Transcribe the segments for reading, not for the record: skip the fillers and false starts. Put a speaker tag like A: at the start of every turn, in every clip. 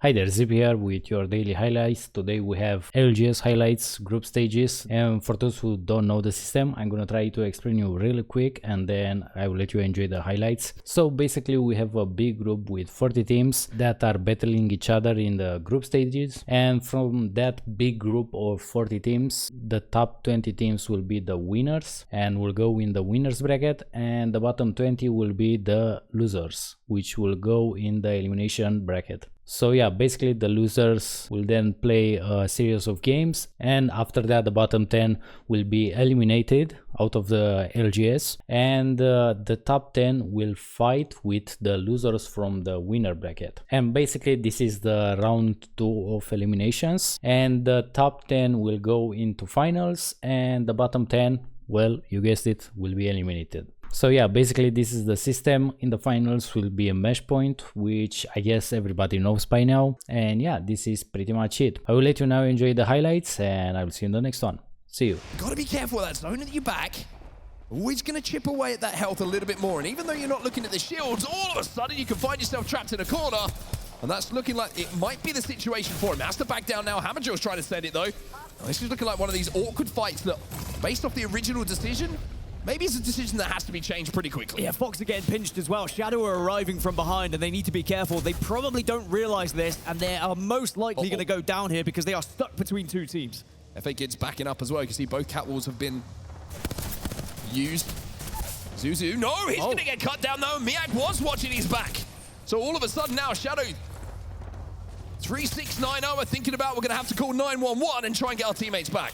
A: Hi there, Zipp here with your daily highlights. Today we have ALGS highlights, group stages, and for those who don't know the system, I'm gonna try to explain you really quick and then I will let you enjoy the highlights. So basically we have a big group with 40 teams that are battling each other in the group stages, and from that big group of 40 teams, the top 20 teams will be the winners and will go in the winners bracket, and the bottom 20 will be the losers, which will go in the elimination bracket. So yeah, basically the losers will then play a series of games, and after that the bottom 10 will be eliminated out of the LGS, and the top 10 will fight with the losers from the winner bracket. And basically this is the round 2 of eliminations, and the top 10 will go into finals, and the bottom 10, well, you guessed it, will be eliminated. So yeah, basically this is the system. In the finals will be a match point, which I guess everybody knows by now. And yeah, this is pretty much it. I will let you now enjoy the highlights, and I will see you in the next one. See you.
B: Gotta be careful with that zone at your back. Always gonna chip away at that health a little bit more. And even though you're not looking at the shields, all of a sudden you can find yourself trapped in a corner. And that's looking like it might be the situation for him. Has to back down now. Hammerdrill's trying to send it though. Now, this is looking like one of these awkward fights that, based off the original decision, maybe it's a decision that has to be changed pretty quickly.
C: Yeah, Fox are getting pinched as well. Shadow are arriving from behind, and they need to be careful. They probably don't realize this, and they are most likely going to go down here because they are stuck between two teams.
B: FA Kids backing up as well. You can see both catwalls have been used. Zuzu, no, he's going to get cut down though. Miak was watching his back. So all of a sudden now, Shadow 3690 are thinking about we're going to have to call 911 and try and get our teammates back.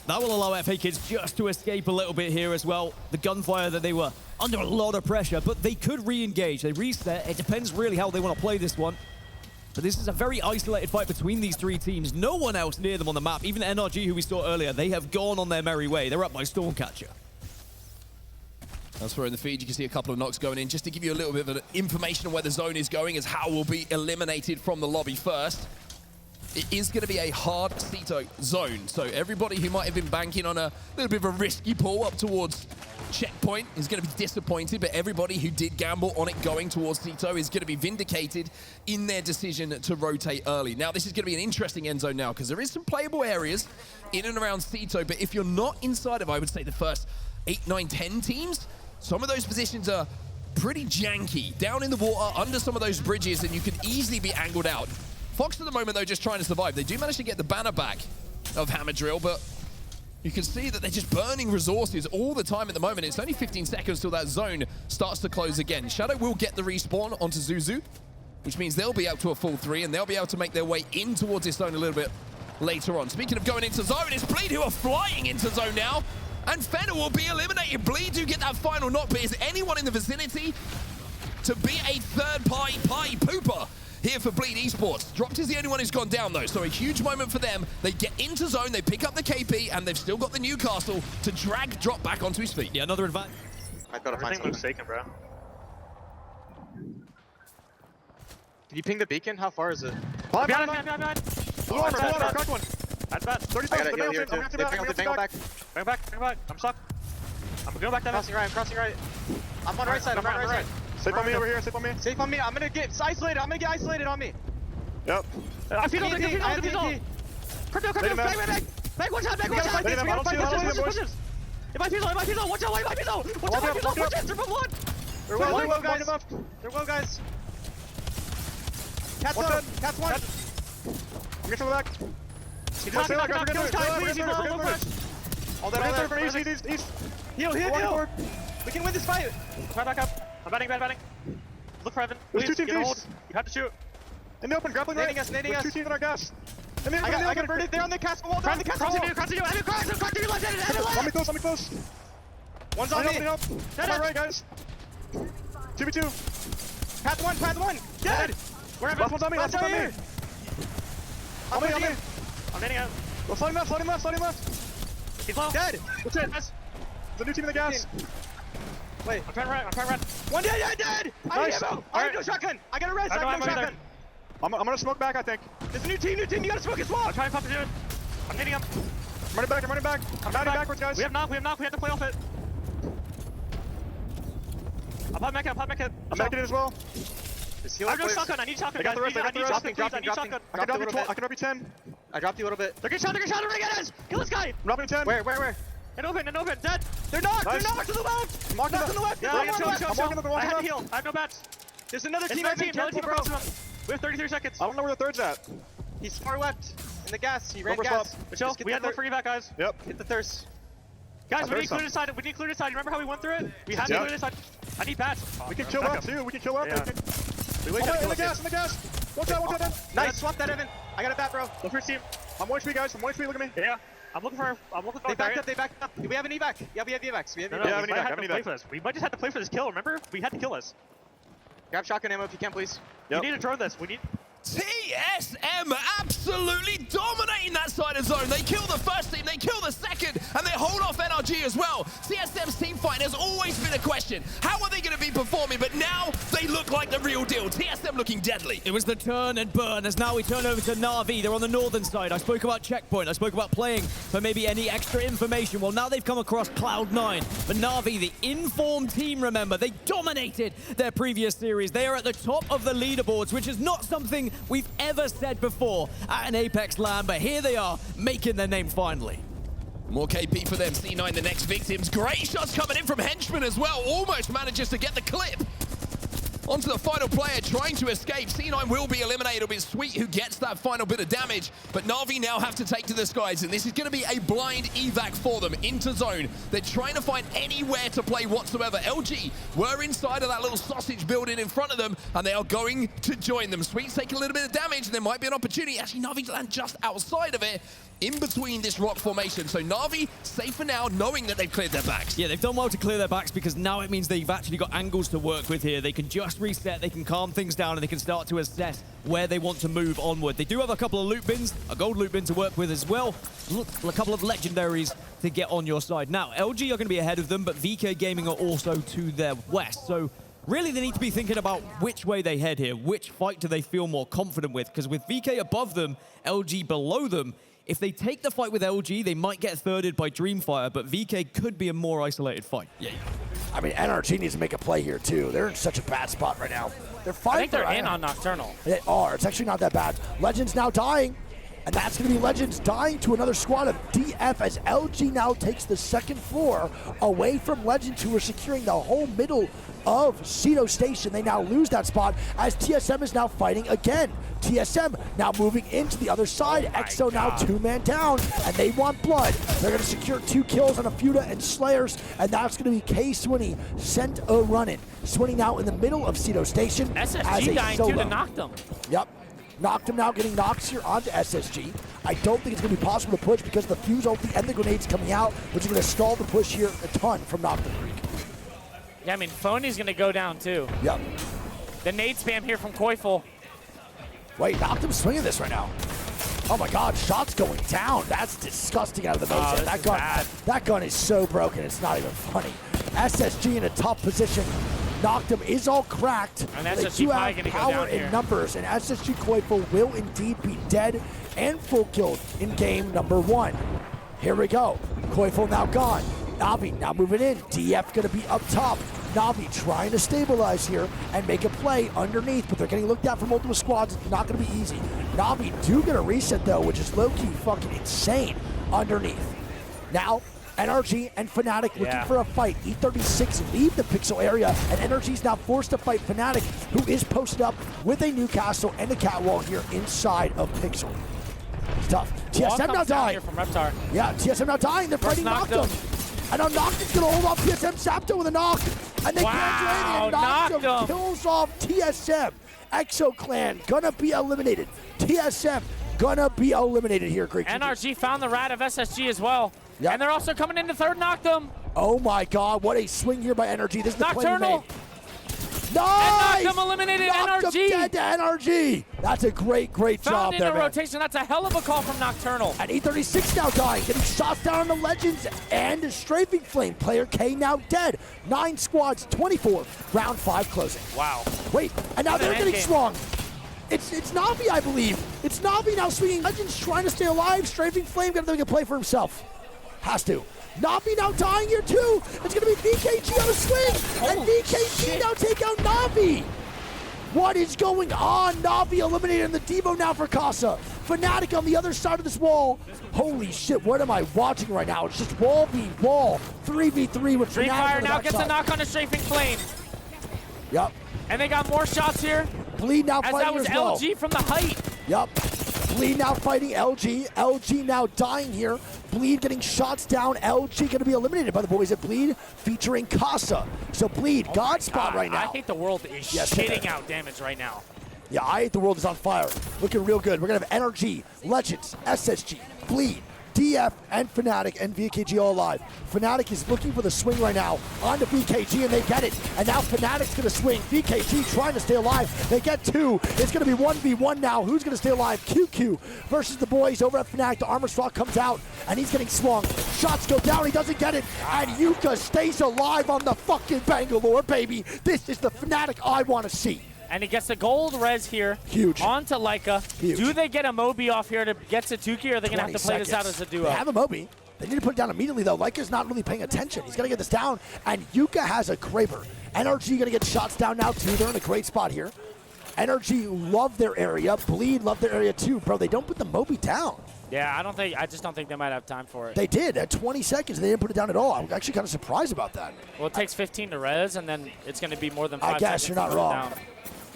C: That will allow FA Kids just to escape a little bit here as well. The gunfire that they were under a lot of pressure, but they could re-engage. They reset. It depends really how they want to play this one. But this is a very isolated fight between these three teams. No one else near them on the map. Even NRG, who we saw earlier, they have gone on their merry way. They're up by Stormcatcher.
B: Elsewhere in the feed, you can see a couple of knocks going in. Just to give you a little bit of information on where the zone is going, is how we'll be eliminated from the lobby first. It is going to be a hard Ceto zone, so everybody who might have been banking on a little bit of a risky pull up towards checkpoint is going to be disappointed, but everybody who did gamble on it going towards Ceto is going to be vindicated in their decision to rotate early. Now, this is going to be an interesting end zone now, because there is some playable areas in and around Ceto, but if you're not inside of, I would say, the first 8, 9, 10 teams, some of those positions are pretty janky. Down in the water, under some of those bridges, and you could easily be angled out. Fox at the moment, though, just trying to survive. They do manage to get the banner back of Hammerdrill, but you can see that they're just burning resources all the time at the moment. It's only 15 seconds till that zone starts to close again. Shadow will get the respawn onto Zuzu, which means they'll be out to a full 3, and they'll be able to make their way in towards this zone a little bit later on. Speaking of going into zone, it's Bleed who are flying into zone now, and Fenner will be eliminated. Bleed do get that final knock, but is anyone in the vicinity to be a third-party pooper here for Bleed Esports? Dropped is the only one who's gone down though, so a huge moment for them. They get into zone, they pick up the KP, and they've still got the Newcastle to drag Drop back onto his feet.
C: Yeah, another advantage.
D: I've got to find
E: Everything looks taken, bro.
D: Can you ping the beacon? How far is it?
E: Behind.
D: Blue armor,
E: Cracked one. That's bad. 30
D: I got
E: seconds.
D: a heal here too. They bang back.
E: Bring back. I'm stuck. I'm going back that
D: I'm crossing right. I'm on right side, I'm on right side.
E: Safe on me over here, safe on me.
D: Safe on me, I'm gonna get isolated on me.
E: Yep. I feel it.
D: Back one shot.
E: If I feel watch out. Triple one.
D: They're well, guys. Cat's one.
E: I'm getting back.
D: All that. Heal. We can win this fight.
E: Try back up. I'm batting. Look for Evan.
D: There's two teams.
E: You have to shoot.
D: In the open, grappling right. Nading us.
E: Two teams on our gas.
D: I got birded. They're on the castle wall.
E: Crossing you. Evan, cross to your left.
D: Let me close. One's on me.
E: Up. On my right, guys.
D: 2v2. Path one. Dead.
E: Where Evan?
D: Last one's on me.
E: On me. I'm hitting out.
D: Floating left.
E: He's low.
D: Dead.
E: That's it.
D: There's a new team in the gas. Wait.
E: I'm trying right.
D: One dead.
E: Nice.
D: I have no shotgun. I got a rest. I have no shotgun.
E: I'm gonna smoke back, I think.
D: There's a new team. You gotta smoke as well.
E: I'm trying to pop the dude. I'm hitting him.
D: I'm running back.
E: I'm batting backwards, guys. We have knock. We have to play off it. I'll pop mech it.
D: I'm backing it as well. Just heal
E: I
D: up,
E: have no
D: please.
E: shotgun. I need shotgun.
D: I got the
E: guys.
D: rest, I got the rest.
E: shotgun, please. I need
D: Dropping.
E: shotgun.
D: I can drop you 10. I dropped you a little bit.
E: They're getting shot. They're getting Kill this guy.
F: Dropping 10.
D: Where?
E: And open. Dead. They're knocked.
F: Nice.
E: They're knocked to the left.
F: I'm walking
E: Knocked to the left.
D: Yeah,
E: Go,
D: yeah,
E: go,
D: chill,
E: go,
D: chill,
E: go.
F: chill. I'm walking
E: I have to
F: up.
E: heal. I have no bats.
D: There's another
E: It's
D: team.
E: another team. Another team
D: Careful,
E: across
D: bro.
E: from them. We have 33 seconds.
F: I don't know where the third's at.
D: He's far left in the gas. He ran
F: Number
D: gas.
F: swap.
E: But chill.
D: Just get
E: We
D: the
E: had no
D: third-
E: free back, guys.
F: Yep.
D: Hit the thirst.
E: Guys,
F: I've
E: we
F: heard
E: need clear
F: some.
E: this side. We need clear this side. You remember how we went through it? We had to
F: Yep.
E: clear this side. I need bats.
F: We can kill
E: Back
F: up too. We can kill up.
E: Yeah.
F: Okay.
E: We
F: Oh,
E: wait
F: wait, in the gas, in the gas. Watch out, Evan.
D: Nice. Swap that, Evan. I got a bat, bro.
E: Go first team.
F: I'm 1 HP, guys. I'm 1 HP. Look at me.
E: Yeah. I'm looking for.
D: They backed up. They backed up. We have an evac. Yeah, we have evacs. We have
E: No,
D: evacs.
E: no,
F: Yeah, I
E: we
F: have
E: might
F: an
E: have
F: evac,
E: to play for this. We might just have to play for this kill. Remember? We had to kill this.
D: Grab shotgun ammo if you can, please.
F: Yep.
E: We need to drone this. We need.
B: TSM absolutely dominating that side of zone. They kill the first team, they kill the second, and they hold off NRG as well. TSM's team fight has always been a question. How are they going to be performing? But now they look like the real deal. TSM looking deadly.
C: It was the turn and burn as now we turn over to Na'Vi. They're on the northern side. I spoke about checkpoint. I spoke about playing for maybe any extra information. Well, now they've come across Cloud9. But Na'Vi, the informed team, remember, they dominated their previous series. They are at the top of the leaderboards, which is not something we've ever said before at an Apex LAN. But here they are, making their name finally.
B: More KP for them. C9 the next victims. Great shots coming in from Henchman as well. Almost manages to get the clip. Onto the final player trying to escape. C9 will be eliminated. It'll be Sweet who gets that final bit of damage. But Na'Vi now have to take to the skies, and this is going to be a blind evac for them into zone. They're trying to find anywhere to play whatsoever. LG were inside of that little sausage building in front of them, and they are going to join them. Sweet's taking a little bit of damage, and there might be an opportunity. Actually, Na'Vi land just outside of it, in between this rock formation. So Na'Vi safe for now, knowing that they've cleared their backs.
C: Yeah, they've done well to clear their backs because now it means they've actually got angles to work with here. They can just reset, they can calm things down, and they can start to assess where they want to move onward. They do have a couple of loot bins, a gold loot bin to work with as well. Look, a couple of legendaries to get on your side. Now, LG are going to be ahead of them, but VK Gaming are also to their west. So really, they need to be thinking about which way they head here. Which fight do they feel more confident with? Because with VK above them, LG below them, if they take the fight with LG, they might get thirded by Dreamfire, but VK could be a more isolated fight.
B: Yeah.
G: I mean, NRG needs to make a play here, too. They're in such a bad spot right now. They're fighting.
H: I think they're in on Nocturnal.
G: They are. It's actually not that bad. Legends now dying. And that's going to be Legends dying to another squad of DF as LG now takes the second floor away from Legends, who are securing the whole middle of Cedo Station. They now lose that spot as TSM is now fighting again. TSM now moving into the other side. EXO now 2-man down, and they want blood. They're going to secure 2 kills on Afuda and Slayers, and that's going to be K Swinney sent a run-in. Swinney now in the middle of Cedo Station as
H: SSG
G: a
H: dying
G: solo.
H: too to knock them.
G: Yep. Knocked him now, getting knocks here onto SSG. I don't think it's going to be possible to push because of the fuse ulti and the grenades coming out, which is going to stall the push here a ton from Noctum Creek.
H: Yeah, I mean, Phony's going to go down too.
G: Yep.
H: The nade spam here from Koifel.
G: Wait, Noctum's swinging this right now. Oh my God, shots going down. That's disgusting out of the motion. That gun is so broken, it's not even funny. SSG in a tough position. Noctum is all cracked.
H: And
G: They
H: SSG
G: do
H: probably
G: have
H: gonna go
G: power
H: down
G: in
H: here.
G: numbers, and SSG Koifel will indeed be dead and full killed in game number 1. Here we go. Koifel now gone. Na'Vi now moving in. DF gonna be up top. Na'Vi trying to stabilize here and make a play underneath, but they're getting looked at from multiple squads. It's not gonna be easy. Na'Vi do get a reset though, which is low-key fucking insane underneath. Now, NRG and Fnatic looking for a fight. E36 leave the pixel area, and NRG's now forced to fight Fnatic, who is posted up with a Newcastle and a Catwall here inside of pixel. It's tough. TSM now dying.
H: From Reptar.
G: Yeah, TSM now dying. They're fighting Noctum. And now Noctum's gonna hold off TSM Sapto with a knock. And they can't do anything, and Noctum kills off TSM. EXO Clan gonna be eliminated. TSM gonna be eliminated here, Greek.
H: NRG found the rat of SSG as well.
G: Yep.
H: And they're also coming into third Noctum.
G: Oh my God, what a swing here by NRG. This is the play we
H: Nocturnal.
G: made. Nice!
H: And Noctum eliminated
G: Noctum
H: NRG.
G: dead to NRG. That's a great job
H: Found in
G: there,
H: a
G: man.
H: rotation. That's a hell of a call from Nocturnal.
G: And E36 now dying, getting shots down on the Legends and Strafing Flame. Player K now dead. 9 squads, 24. Round 5 closing.
H: Wow.
G: Wait, and now
H: What an
G: they're getting
H: endgame.
G: swung. It's Na'Vi, I believe. It's Na'Vi now swinging. Legends trying to stay alive. Strafing Flame got to make a play for himself. Has to. Na'Vi now dying here too. It's going to be VKG on a swing. And VKG now take out Na'Vi. What is going on? Na'Vi eliminated the Devo now for Casa. Fnatic on the other side of this wall. Holy shit, what am I watching right now? It's just wall v wall. 3v3 with
H: Dream
G: Fnatic
H: Fire
G: on the
H: now gets a
G: backside.
H: knock on a strafing flame.
G: Yep.
H: And they got more shots here.
G: Bleed now
H: As
G: fighting
H: that was
G: as well.
H: LG from the height.
G: Yep. Bleed now fighting LG. LG now dying here. Bleed getting shots down. LG going to be eliminated by the boys at Bleed, featuring Casa. So Bleed, God spot right now.
H: I think the world is
G: Yes,
H: shitting
G: sir.
H: out damage right now.
G: Yeah, I Hate the World is on fire. Looking real good. We're going to have NRG, Legends, SSG, Bleed, DF, and Fnatic, and VKG all alive. Fnatic is looking for the swing right now onto VKG, and they get it. And now Fnatic's going to swing. VKG trying to stay alive. They get two. It's going to be 1v1 now. Who's going to stay alive? QQ versus the boys over at Fnatic. The armor straw comes out, and he's getting swung. Shots go down. He doesn't get it. And Yuka stays alive on the fucking Bangalore, baby. This is the Fnatic I want to see.
H: And he gets the gold res here.
G: Huge.
H: Onto Leica.
G: Huge.
H: Do they get a Moby off here to get Satuki, or are they going to have to play this out as a duo?
G: They have a Moby. They need to put it down immediately, though. Leica's not really paying attention. He's going to get this down, and Yuka has a Kraber. NRG going to get shots down now, too. They're in a great spot here. NRG love their area. Bleed love their area, too. Bro, they don't put the Moby down.
H: Yeah, I just don't think they might have time for it.
G: They did. At 20 seconds, they didn't put it down at all. I'm actually kind of surprised about that.
H: Well, it takes 15 to res, and then it's going to be more than 5
G: I guess
H: seconds
G: you're not
H: to put it
G: wrong.
H: down.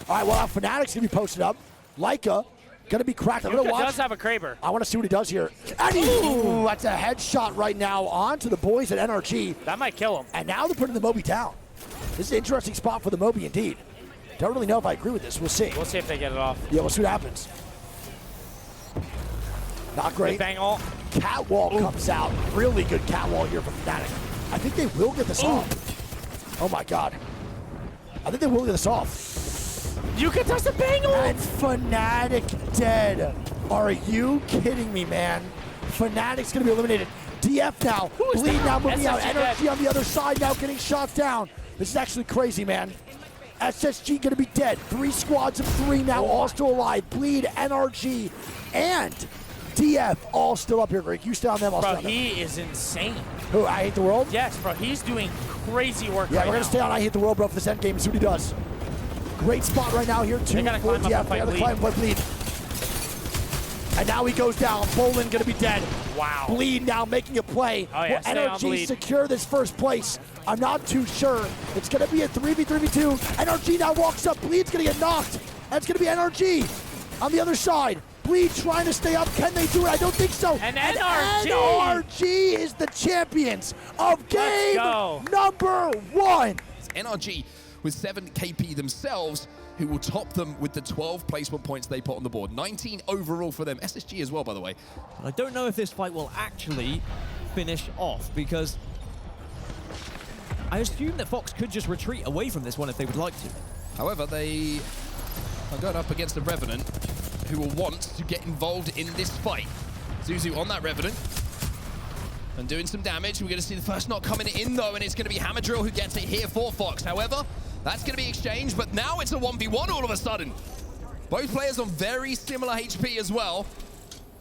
G: All right, well, now Fnatic's going to be posted up. Leica going to be cracked. I'm going to
H: Yuka
G: watch.
H: does have a Kraber.
G: I want to see what he does here. And ooh, that's a headshot right now onto the boys at NRG.
H: That might kill him.
G: And now they're putting the Moby down. This is an interesting spot for the Moby indeed. Don't really know if I agree with this. We'll see.
H: We'll see if they get it off.
G: Yeah, we'll see what happens. Not great.
H: Bang all.
G: Catwall comes out. Really good catwall here for Fnatic. I think they will get this off. Oh my god. I think they will get this off.
H: Yuka does the bang all.
G: And Fnatic dead. Are you kidding me, man? Fnatic's gonna be eliminated. DF now. Bleed now moving out.
H: SSG
G: NRG
H: dead.
G: on the other side now getting shots down. This is actually crazy, man. SSG gonna be dead. 3 squads of 3 now, all still alive. Bleed, NRG, and DF all still up here, Greg. You stay on them, I'll stay
H: Bro,
G: on them.
H: he is insane.
G: Who, I Hate the World?
H: Yes, bro, he's doing crazy work
G: Yeah,
H: right
G: we're gonna
H: now.
G: stay on I Hate the World, bro, for this end game and see what he does. Great spot right now here, too.
H: They gotta
G: for
H: climb up
G: DF.
H: and
G: They gotta
H: fight
G: climb and fight Bleed. And now he goes down. Bolin gonna be dead.
H: Wow.
G: Bleed now making a play.
H: Oh, yeah,
G: Will
H: stay on
G: NRG
H: Bleed.
G: secure this first place? I'm not too sure. It's gonna be a 3v3v2. NRG now walks up. Bleed's gonna get knocked. That's gonna be NRG on the other side. Bleed trying to stay up. Can they do it? I don't think so.
H: And NRG.
G: NRG is the champions of game
H: go.
G: number 1.
B: NRG with 7 KP themselves, who will top them with the 12 placement points they put on the board. 19 overall for them. SSG as well, by the way.
C: I don't know if this fight will actually finish off, because I assume that Fox could just retreat away from this one if they would like to.
B: However, they are going up against a Revenant who will want to get involved in this fight. Zuzu on that Revenant and doing some damage. We're going to see the first knock coming in, though, and it's going to be Hammer Drill who gets it here for Fox. However, that's going to be exchanged, but now it's a 1v1 all of a sudden. Both players on very similar HP as well.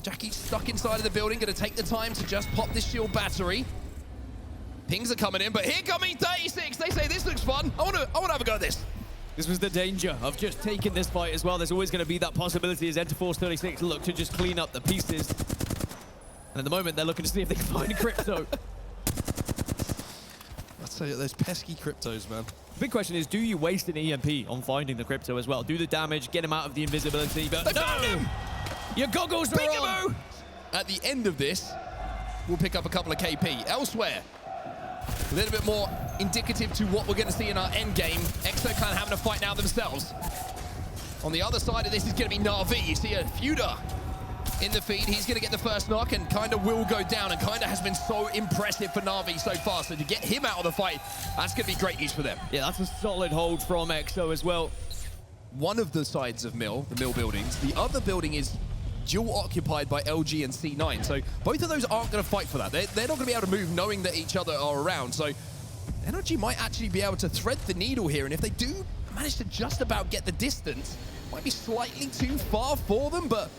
B: Jackie's stuck inside of the building, going to take the time to just pop this shield battery. Pings are coming in, but here coming 36. They say this looks fun. I want to have a go at this.
C: This was the danger of just taking this fight as well. There's always going to be that possibility as Enterforce 36 look to just clean up the pieces. And at the moment, they're looking to see if they can find Crypto.
B: I'll tell you, those pesky Cryptos, man.
C: The big question is, do you waste an EMP on finding the Crypto as well? Do the damage, get him out of the invisibility, but
B: They found him!
C: Your goggles are on!
B: Peekaboo! At the end of this, we'll pick up a couple of KP. Elsewhere, a little bit more indicative to what we're going to see in our end game. ExoClan having a fight now themselves. On the other side of this is going to be Na'Vi. You see a Feuda in the feed. He's going to get the first knock and kind of will go down, and kind of has been so impressive for Na'Vi so far. So to get him out of the fight, that's going to be great news for them.
C: Yeah, that's a solid hold from Exo as well.
B: One of the sides of Mill, the Mill buildings, the other building is dual occupied by LG and C9. So both of those aren't going to fight for that. They're not going to be able to move knowing that each other are around. So NRG might actually be able to thread the needle here. And if they do manage to just about get the distance, might be slightly too far for them, but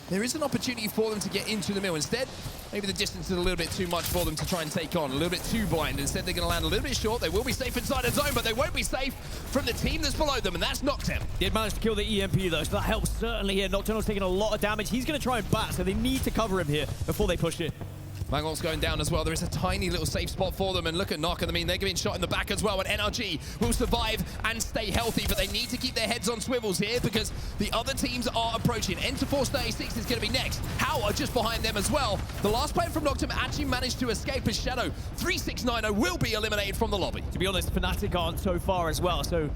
B: there is an opportunity for them to get into the middle. Instead, maybe the distance is a little bit too much for them to try and take on, a little bit too blind. Instead, they're going to land a little bit short. They will be safe inside the zone, but they won't be safe from the team that's below them, and that's Noctem.
C: Did manage to kill the EMP though, so that helps certainly here. Nocturnal's taking a lot of damage. He's going to try and bat, so they need to cover him here before they push it.
B: Mangol's going down as well. There is a tiny little safe spot for them, and look at Nock. I mean, they're getting shot in the back as well, and NRG will survive and stay healthy, but they need to keep their heads on swivels here because the other teams are approaching. Enter4 36 is going to be next. How are just behind them as well. The last player from Noctem actually managed to escape as Shadow. 3690 will be eliminated from the lobby.
C: To be honest, Fnatic aren't so far as well, so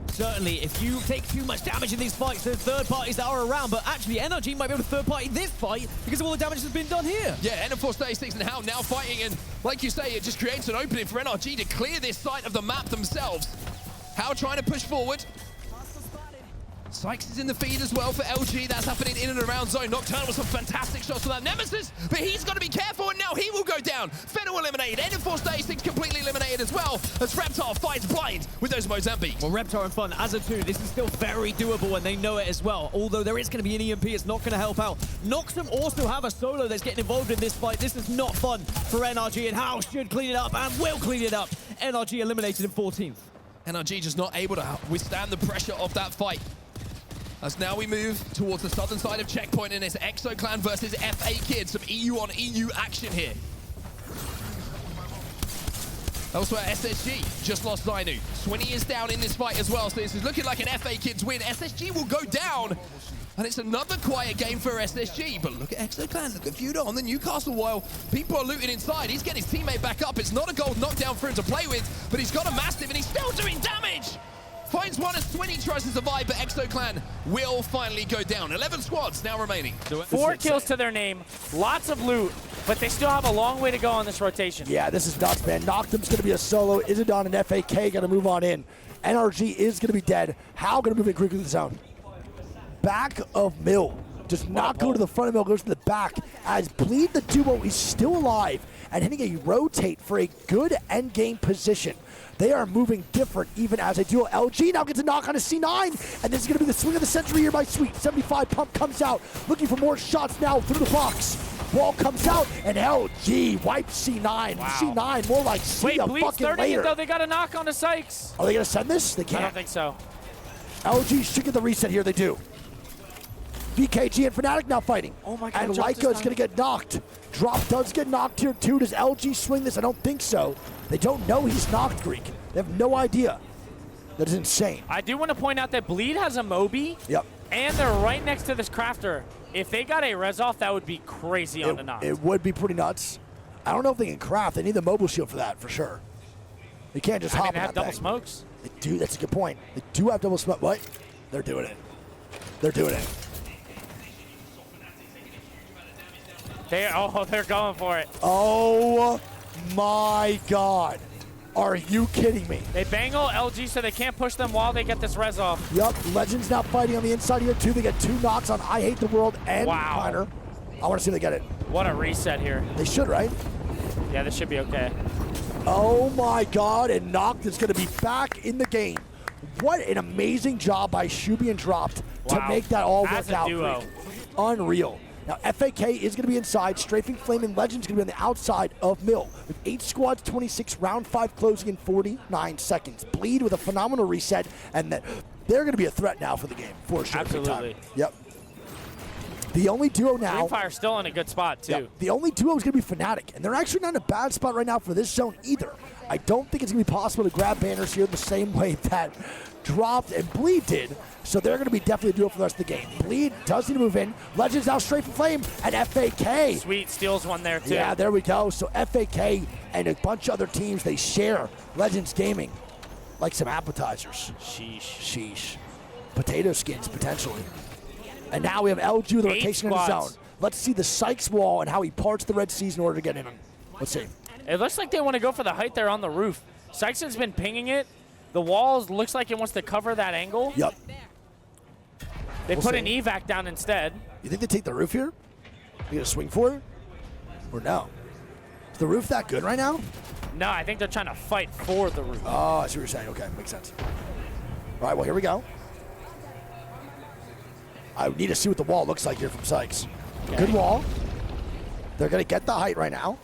C: certainly, if you take too much damage in these fights, there's third parties that are around, but actually NRG might be able to third party this fight because of all the damage that's been done here.
B: Yeah, Enter4 36 and How now fighting, and like you say, it just creates an opening for NRG to clear this side of the map themselves. How trying to push forward. Sykes is in the feed as well for LG. That's happening in and around zone. Nocturnal with some fantastic shots for that Nemesis, but he's got to be careful, and now he will go down. Fennel eliminated. Enter4 36 completely eliminated as well, as Reptar fights blind with those Mozambique.
C: Well, Reptar and Fun, as a two, this is still very doable, and they know it as well. Although there is going to be an EMP, it's not going to help out. Noxum also have a solo that's getting involved in this fight. This is not fun for NRG, and How should clean it up, and will clean it up. NRG eliminated in 14th.
B: NRG just not able to withstand the pressure of that fight. As now we move towards the southern side of Checkpoint, and it's ExoClan versus FA Kids. Some EU on EU action here. Elsewhere, SSG just lost Zainu. Swinny is down in this fight as well, so this is looking like an FA Kids win. SSG will go down, and it's another quiet game for SSG. But look at ExoClan, look at Fuda on the Newcastle while people are looting inside. He's getting his teammate back up. It's not a gold knockdown for him to play with, but he's got a Mastiff, and he's still doing damage. Finds one as Swinny tries to survive, but ExoClan will finally go down. 11 squads now remaining.
H: 4 kills to their name, lots of loot, but they still have a long way to go on this rotation.
G: Yeah, this is nuts, man. Noctem's going to be a solo. Isidon and FAK going to move on in. NRG is going to be dead. How going to move in quickly to the zone? Back of Mill. Does not go to the front of Mill, goes to the back. As Bleed the duo is still alive and hitting a rotate for a good endgame position. They are moving different even as a duo. LG now gets a knock on a C9, and this is going to be the swing of the century here by Sweet. 75 pump comes out, looking for more shots now through the box. Ball comes out, and LG wipes C9. Wow. C9 more like see a
H: Bleed's
G: fucking
H: starting
G: later.
H: it though. They got a knock on the Sykes.
G: Are they going to send this? They can't.
H: I don't think so.
G: LG should get the reset here. They do. VKG and Fnatic now fighting.
H: Oh my God,
G: and Leica is going to get knocked. Drop does get knocked here too. Does LG swing this? I don't think so. They don't know he's knocked, Greek. They have no idea. That is insane.
H: I do want to point out that Bleed has a Moby.
G: Yep.
H: And they're right next to this Crafter. If they got a res off, that would be crazy on the knock.
G: It would be pretty nuts. I don't know if they can craft. They need the mobile shield for that, for sure. They can't just hop
H: they
G: in
H: have
G: that
H: double
G: thing.
H: smokes.
G: They do. That's a good point. They do have double smoke. What? They're doing it. They're doing it.
H: They're going for it.
G: Oh my God. Are you kidding me?
H: They bangle LG so they can't push them while they get this res off.
G: Yup, Legends now fighting on the inside here too. They get 2 knocks on I Hate the World and Connor. I want to see if they get it.
H: What a reset here.
G: They should, right?
H: Yeah, this should be okay.
G: Oh my God, and Noct is going to be back in the game. What an amazing job by Shubi and Dropped to make that all work out.
H: Duo.
G: Unreal. Now, FAK is going to be inside. Strafing Flame and Legends going to be on the outside of Mill. With 8 squads, 26, round 5 closing in 49 seconds. Bleed with a phenomenal reset, and they're going to be a threat now for the game, for sure.
H: Absolutely.
G: Yep. The only duo now.
H: Green Fire's still in a good spot, too.
G: Yep, the only duo is going to be Fnatic, and they're actually not in a bad spot right now for this zone either. I don't think it's going to be possible to grab banners here the same way that Dropped and Bleed did, so they're going to be definitely a duo for the rest of the game. Bleed does need to move in. Legends now straight for Flame, and FAK.
H: Sweet steals one there, too.
G: Yeah, there we go. So FAK and a bunch of other teams, they share Legends Gaming like some appetizers. Sheesh. Potato skins, potentially. And now we have LG with a rotation in the zone. Let's see the Sykes wall and how he parts the Red Seas in order to get in. Let's see.
H: It looks like they want to go for the height there on the roof. Sykes has been pinging it. The walls looks like it wants to cover that angle.
G: Yep.
H: They put an evac down instead.
G: You think they take the roof here? You gonna swing for it? Or no? Is the roof that good right now?
H: No, I think they're trying to fight for the roof.
G: Oh, I see what you're saying. Okay, makes sense. All right, well, here we go. I need to see what the wall looks like here from Sykes. Good wall. They're going to get the height right now.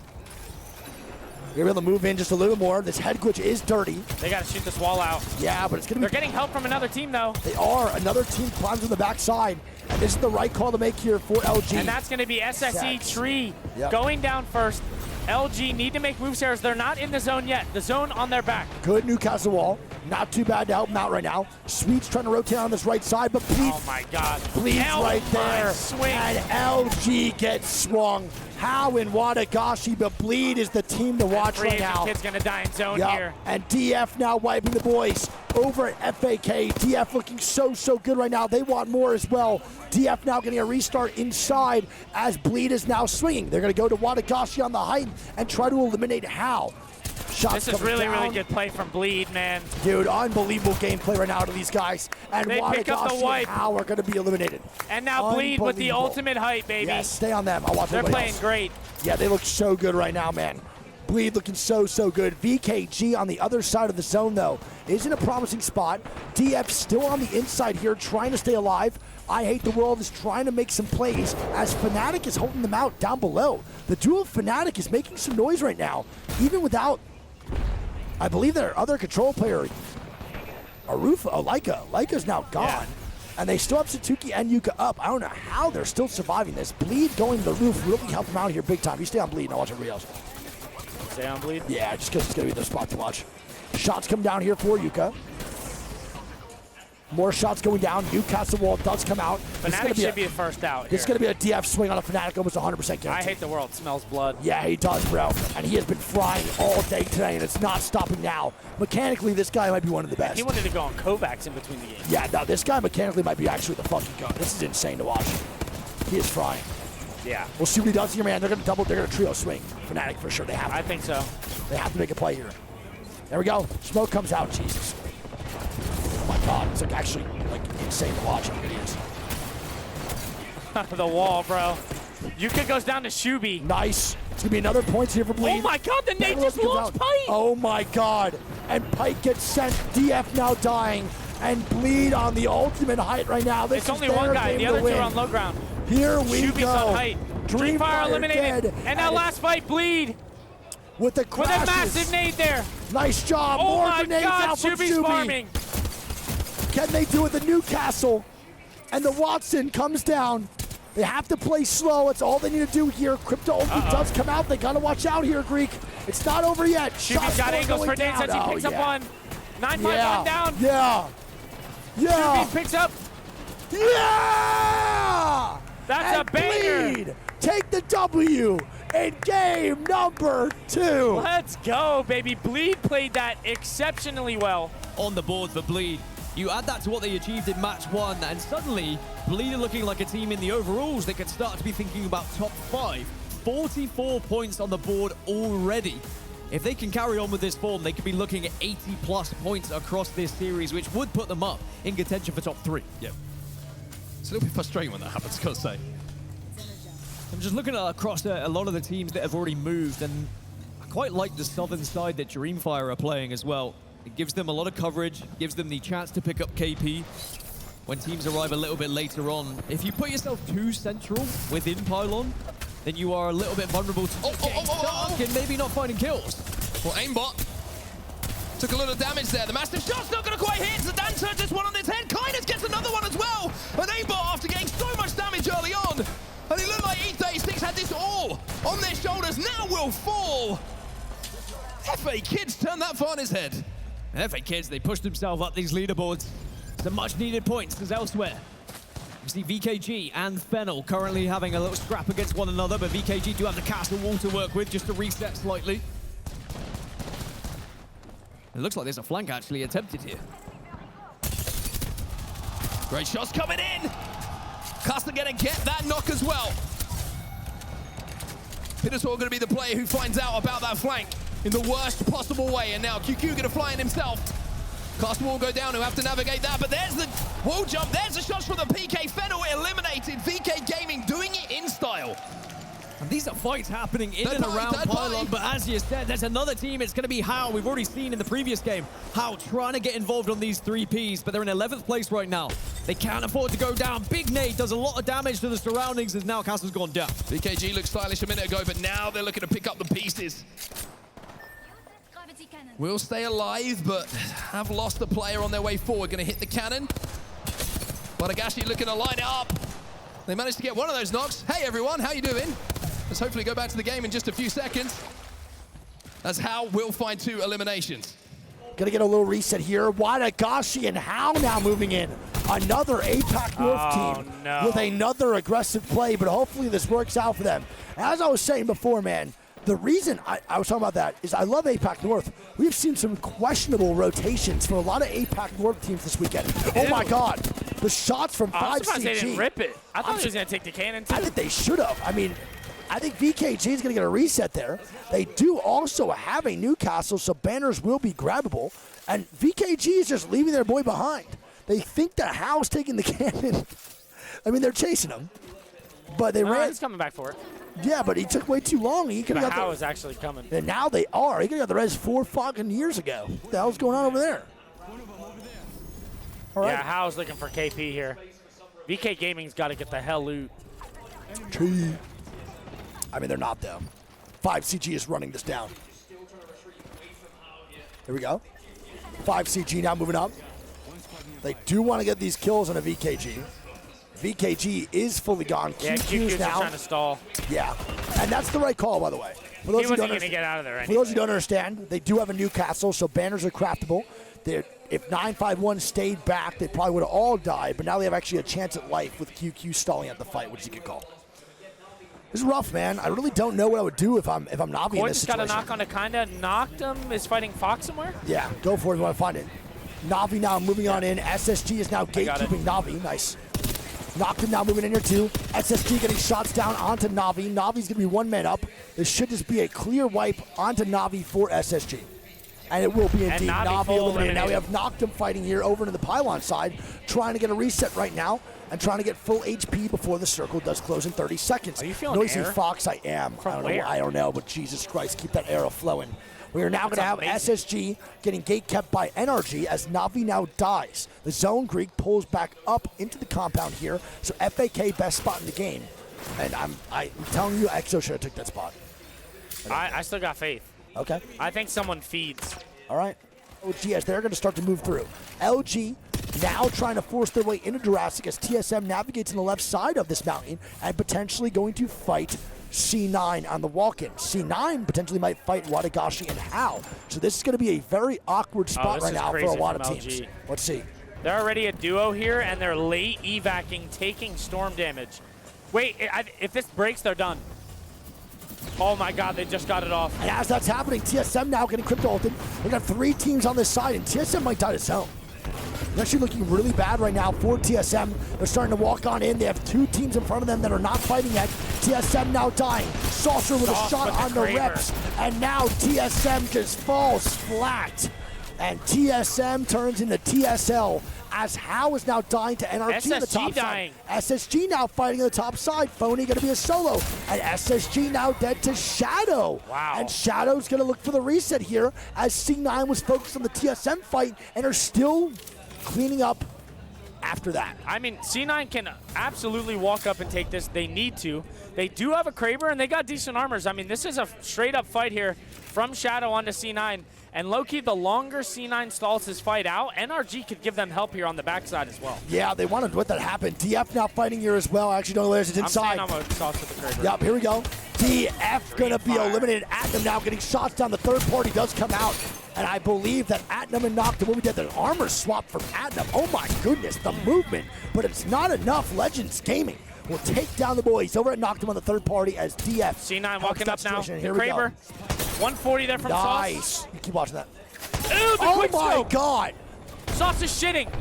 G: They're able to move in just a little more. This head glitch is dirty.
H: They got to shoot this wall out.
G: Yeah, but it's going to be...
H: They're getting help from another team, though.
G: They are. Another team climbs on the backside. And this is the right call to make here for LG.
H: And that's going to be SSE Tree
G: Yep.
H: going down first. LG need to make moves here as they're not in the zone yet. The zone on their back.
G: Good Newcastle wall. Not too bad to help him out right now. Sweet's trying to rotate on this right side, but Bleed,
H: Oh my God.
G: Bleed's right there.
H: Swing.
G: And LG gets swung. How in Wadagashi, but Bleed is the team to watch
H: Free
G: right
H: agent
G: now.
H: kid's going to die in zone
G: Yep.
H: here.
G: And DF now wiping the boys over at FAK. DF looking so good right now. They want more as well. DF now getting a restart inside as Bleed is now swinging. They're going to go to Wadagashi on the height and try to eliminate Hal. Shots
H: This is
G: coming
H: really
G: down.
H: good play from Bleed, man.
G: Dude, unbelievable gameplay right now to these guys. And
H: They pick up the
G: Wadagashi
H: wipe.
G: and Hal are going to be eliminated.
H: And now Bleed with the
G: Unbelievable.
H: ultimate height, baby.
G: Yes, stay on them. I'll watch
H: They're
G: everybody
H: playing
G: else.
H: great.
G: Yeah, they look so good right now, man. Bleed looking so good. VKG on the other side of the zone, though, is in a promising spot. DF still on the inside here, trying to stay alive. I Hate the World is trying to make some plays as Fnatic is holding them out down below. The duo of Fnatic is making some noise right now, even without, I believe, their other control player, Leica. Leica's now gone.
H: Yeah.
G: And they still have Satuki and Yuka up. I don't know how they're still surviving this. Bleed going to the roof really helped them out here big time. You stay on Bleed and I'll watch everybody else.
H: Stay on Bleed.
G: Yeah, just because it's going to be the spot to watch. Shots come down here for Yuka. More shots going down. Newcastle wall does come out.
H: Fnatic should be the first out here.
G: It's going to be a DF swing on a Fnatic, almost 100% guaranteed.
H: I Hate the World. Smells blood.
G: Yeah, he does, bro. And he has been frying all day today, and it's not stopping now. Mechanically, this guy might be one of the best.
H: He wanted to go on Kovacs in between the games.
G: Yeah, no, this guy mechanically might be actually the fucking gun. This is insane to watch. He is frying.
H: Yeah.
G: We'll see what he does here, man. They're going to double. They're going to trio swing. Fnatic for sure. They have to.
H: I think so.
G: They have to make a play here. There we go. Smoke comes out. Jesus. Oh my God. It's like actually like insane to watch. It is.
H: The wall, bro. Yuka goes down to Shubi.
G: Nice. It's gonna be another points here for Bleed.
H: Oh my God, the nade
G: Beverly
H: just
G: comes
H: launched
G: out.
H: Pike.
G: Oh my God. And Pike gets sent. DF now dying. And Bleed on the ultimate height right now. This
H: It's
G: is
H: only
G: their
H: one guy.
G: game
H: The
G: to
H: other two
G: win.
H: are on low ground.
G: Here we
H: Shubi's
G: go.
H: on height. Dreamfire eliminated.
G: dead.
H: And now last fight, Bleed.
G: With the
H: With
G: crashes.
H: a massive nade there.
G: Nice job.
H: Oh
G: More
H: my
G: grenades
H: God,
G: out from
H: Shubi's
G: Shubi.
H: farming.
G: Can they do it? The Newcastle and the Watson comes down. They have to play slow. It's all they need to do here. Crypto only does come out. They got to watch out here, Greek. It's not over yet.
H: Shubi's got angles for nades as he picks up one. 9-5 one down.
G: Yeah. Yeah.
H: Shubi picks up.
G: Yeah.
H: That's
G: And
H: a banger.
G: Bleed take the W in game number 2.
H: Let's go, baby. Bleed played that exceptionally well.
C: On the board for Bleed. You add that to what they achieved in match 1, and suddenly Bleed are looking like a team in the overalls that could start to be thinking about top 5. 44 points on the board already. If they can carry on with this form, they could be looking at 80+ points across this series, which would put them up in contention for top 3.
B: Yep. It's a little bit frustrating when that happens, gotta say.
C: I'm just looking across a lot of the teams that have already moved, and I quite like the southern side that Dreamfire are playing as well. It gives them a lot of coverage, gives them the chance to pick up KP when teams arrive a little bit later on. If you put yourself too central within Pylon, then you are a little bit vulnerable to getting stuck and maybe not finding kills.
B: Well, aimbot took a little damage there. The massive shot's not going to quite hit. Zidane turns this one on its head. Kindness gets another one as well. And aimbot, after getting so much damage early on, and it looked like E36 had this all on their shoulders, now will fall. FA Kids turned that far on his head.
C: And FA Kids, they pushed themselves up these leaderboards. Some much needed points as elsewhere. You see VKG and Fennel currently having a little scrap against one another, but VKG do have the castle wall to work with just to reset slightly. It looks like there's a flank actually attempted here.
B: Great shots coming in. Custer gonna get that knock as well. Pittersaw gonna be the player who finds out about that flank in the worst possible way, and now QQ gonna fly in himself. Caster will go down, who have to navigate that, but there's the wall jump, there's the shots from the PK. Fennel eliminated. VK Gaming doing it in style.
C: And these are fights happening in
B: Third
C: and
B: party,
C: around
B: third party.
C: Pylon, but as you said, there's another team. It's going to be How. We've already seen in the previous game How trying to get involved on these 3Ps, but they're in 11th place right now. They can't afford to go down. Big nade does a lot of damage to the surroundings as now Castle's gone down.
B: VKG looked stylish a minute ago, but now they're looking to pick up the pieces. Will stay alive, but have lost the player on their way forward. Going to hit the cannon. Wadagashi looking to line it up. They managed to get one of those knocks. Hey everyone, how you doing? Let's hopefully go back to the game in just a few seconds. As How will find 2 eliminations.
G: Gonna get a little reset here. Wadagashi and How now moving in. Another APAC North team with another aggressive play, but hopefully this works out for them. As I was saying before, man, the reason I was talking about that is I love APAC North. We've seen some questionable rotations for a lot of APAC North teams this weekend. Oh my God. The shots from 5CG.
H: I'm surprised they didn't rip it. I thought he was going to take the cannon too.
G: I think they should have. I mean, I think VKG is going to get a reset there. They do also have a Newcastle, so banners will be grabbable. And VKG is just leaving their boy behind. They think that How's taking the cannon. I mean, they're chasing him. But they ran.
H: He's coming back for it.
G: Yeah, but he took way too long. He could have got
H: How is actually coming.
G: And now they are. He could have got the res 4 fucking years ago. What the hell's going on over there? All right.
H: Yeah, How's looking for KP here. VK Gaming's got to get the hell loot.
G: I mean, they're not, though. 5CG is running this down. Here we go. 5CG now moving up. They do want to get these kills on a VKG. VKG is fully gone.
H: Yeah, QQ's now trying to stall.
G: Yeah, and that's the right call, by the way.
H: He wasn't going to get out of there anyway.
G: For those who don't understand, they do have a Newcastle, so banners are craftable. If 951 stayed back, they probably would have all died, but now they have actually a chance at life with QQ stalling at the fight, which is a good call. This is rough, man. I really don't know what I would do if I'm Navi in this situation.
H: Got a knock on Akanda. Knocked him. Is fighting Fox somewhere?
G: Yeah, go for it if you want to find it. Navi now moving on in. SSG is now gatekeeping Navi. Nice. Knocked him now moving in here too. SSG getting shots down onto Navi. Navi's going to be 1 man up. This should just be a clear wipe onto Navi for SSG. And it will be indeed Navi eliminated. Now we have knocked him fighting here over to the pylon side, trying to get a reset right now and trying to get full HP before the circle does close in 30 seconds.
H: Are you feeling
G: Noisy
H: air?
G: Fox, I am. I don't know, but Jesus Christ, keep that arrow flowing. We are now going to have SSG getting gate kept by NRG as Navi now dies. The Zone Greek pulls back up into the compound here, so FAK best spot in the game. And I'm telling you, EXO should have took that spot.
H: I still got faith.
G: Okay.
H: I think someone feeds.
G: All right. OG as they're going to start to move through. LG now trying to force their way into Jurassic as TSM navigates on the left side of this mountain and potentially going to fight C9 on the walk-in. C9 potentially might fight Wadagashi and How. So this is going to be a very awkward spot right now for a lot of teams. Let's see.
H: They're already a duo here, and they're late evacing, taking storm damage. Wait, if this breaks, they're done. Oh my God, they just got it off.
G: And as that's happening, TSM now getting crypto ulted. They got 3 teams on this side, and TSM might die to zone. It's actually looking really bad right now for TSM. They're starting to walk on in. They have 2 teams in front of them that are not fighting yet. TSM now dying. Saucer with a shot on the reps. And now TSM just falls flat. And TSM turns into TSL as How is now dying to NRG on the top side. SSG now fighting on the top side. Phony going to be a solo. And SSG now dead to Shadow.
H: Wow.
G: And Shadow's going to look for the reset here as C9 was focused on the TSM fight and are still cleaning up after that.
H: I mean, C9 can absolutely walk up and take this. They need to. They do have a Kraber, and they got decent armors. I mean, this is a straight-up fight here from Shadow onto C9. And low-key, the longer C9 stalls his fight out, NRG could give them help here on the backside as well.
G: Yeah, they wanted to let that happen. DF now fighting here as well. I actually don't know where it's inside.
H: I'm saying I'm a sauce with the Kraber.
G: Yep, here we go. DF going to be eliminated. Atnam now getting shots down. The third party does come out. And I believe that Atnam and Noctum will be dead. The armor swap from Atnam. Oh my goodness, the movement. But it's not enough. Legends Gaming will take down the boys over at Noctum on the third party as DF.
H: C9 walking up now.
G: Here
H: Kraber. 140 there from Sauce.
G: Nice. You keep watching that.
H: Ooh, the quick
G: my
H: scope.
G: God.
H: Sauce is shitting.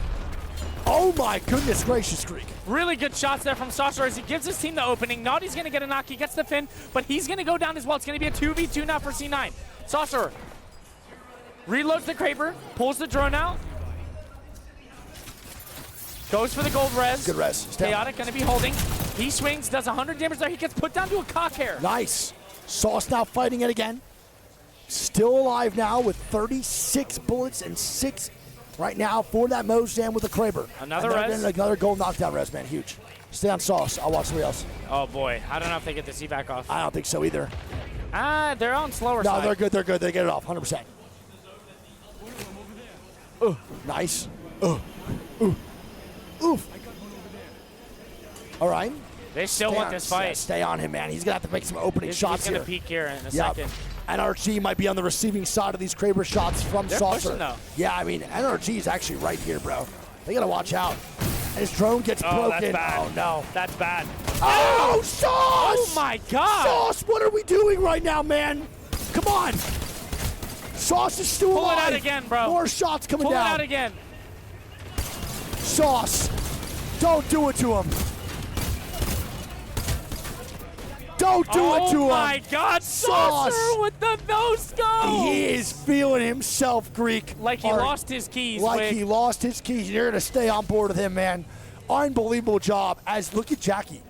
G: Oh my goodness gracious, Greek.
H: Really good shots there from Saucer as he gives his team the opening. Naughty's going to get a knock. He gets the fin, but he's going to go down as well. It's going to be a 2v2 now for C9. Saucer reloads the Kraber, pulls the drone out, goes for the gold res.
G: Good res.
H: Chaotic going to be holding. He swings, does 100 damage there. He gets put down to a cock hair.
G: Nice. Sauce now fighting it again. Still alive now with 36 bullets and 6 right now for that Mozam with the Kraber.
H: Another
G: And they're
H: res?
G: getting another gold knockdown res, man. Huge. Stay on Sauce. I'll watch somebody else.
H: Oh boy, I don't know if they get the C-back off.
G: I don't think so either.
H: They're on slower
G: No,
H: side.
G: they're good. They're good. They get it off 100%. Nice. Oof. All right.
H: They still
G: Stay
H: want
G: on-
H: this fight.
G: yeah, stay on him, man. He's going to have to make some opening shots
H: He's going
G: here.
H: to peek here in a
G: Yep.
H: second.
G: NRG might be on the receiving side of these Kraber shots from
H: They're
G: Saucer.
H: pushing, though.
G: Yeah, I mean, NRG is actually right here, bro. They got to watch out. And his drone gets broken.
H: That's bad.
G: Oh, no.
H: That's bad.
G: Oh, Sauce!
H: Oh my God!
G: Sauce, what are we doing right now, man? Come on. Sauce is still
H: Pull
G: alive.
H: it out again, bro.
G: More shots coming
H: Pull
G: down.
H: it out again.
G: Sauce, don't do it to him. Don't do it to him.
H: Oh my God,
G: Sauce.
H: Saucer with the no-scope!
G: He is feeling himself, Greek.
H: Like he
G: All right.
H: lost his keys,
G: Like
H: Wig.
G: he lost his keys. You're going to stay on board with him, man. Unbelievable job. As look at Jackie.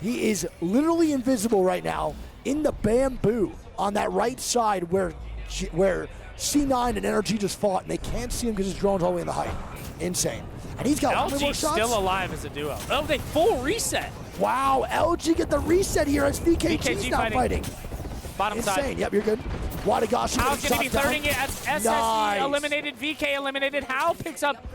G: He is literally invisible right now in the bamboo on that right side where C9 and NRG just fought, and they can't see him because his drone's all the way in the height. Insane. And he's got how many more
H: LG's
G: shots?
H: still alive as a duo. Oh, they full reset.
G: Wow, LG get the reset here as VKG's now fighting.
H: Bottom
G: Insane.
H: side.
G: Yep, you're good. Wadagashi
H: How's going to be thirding it as SSE
G: Nice.
H: eliminated, VK eliminated. How picks up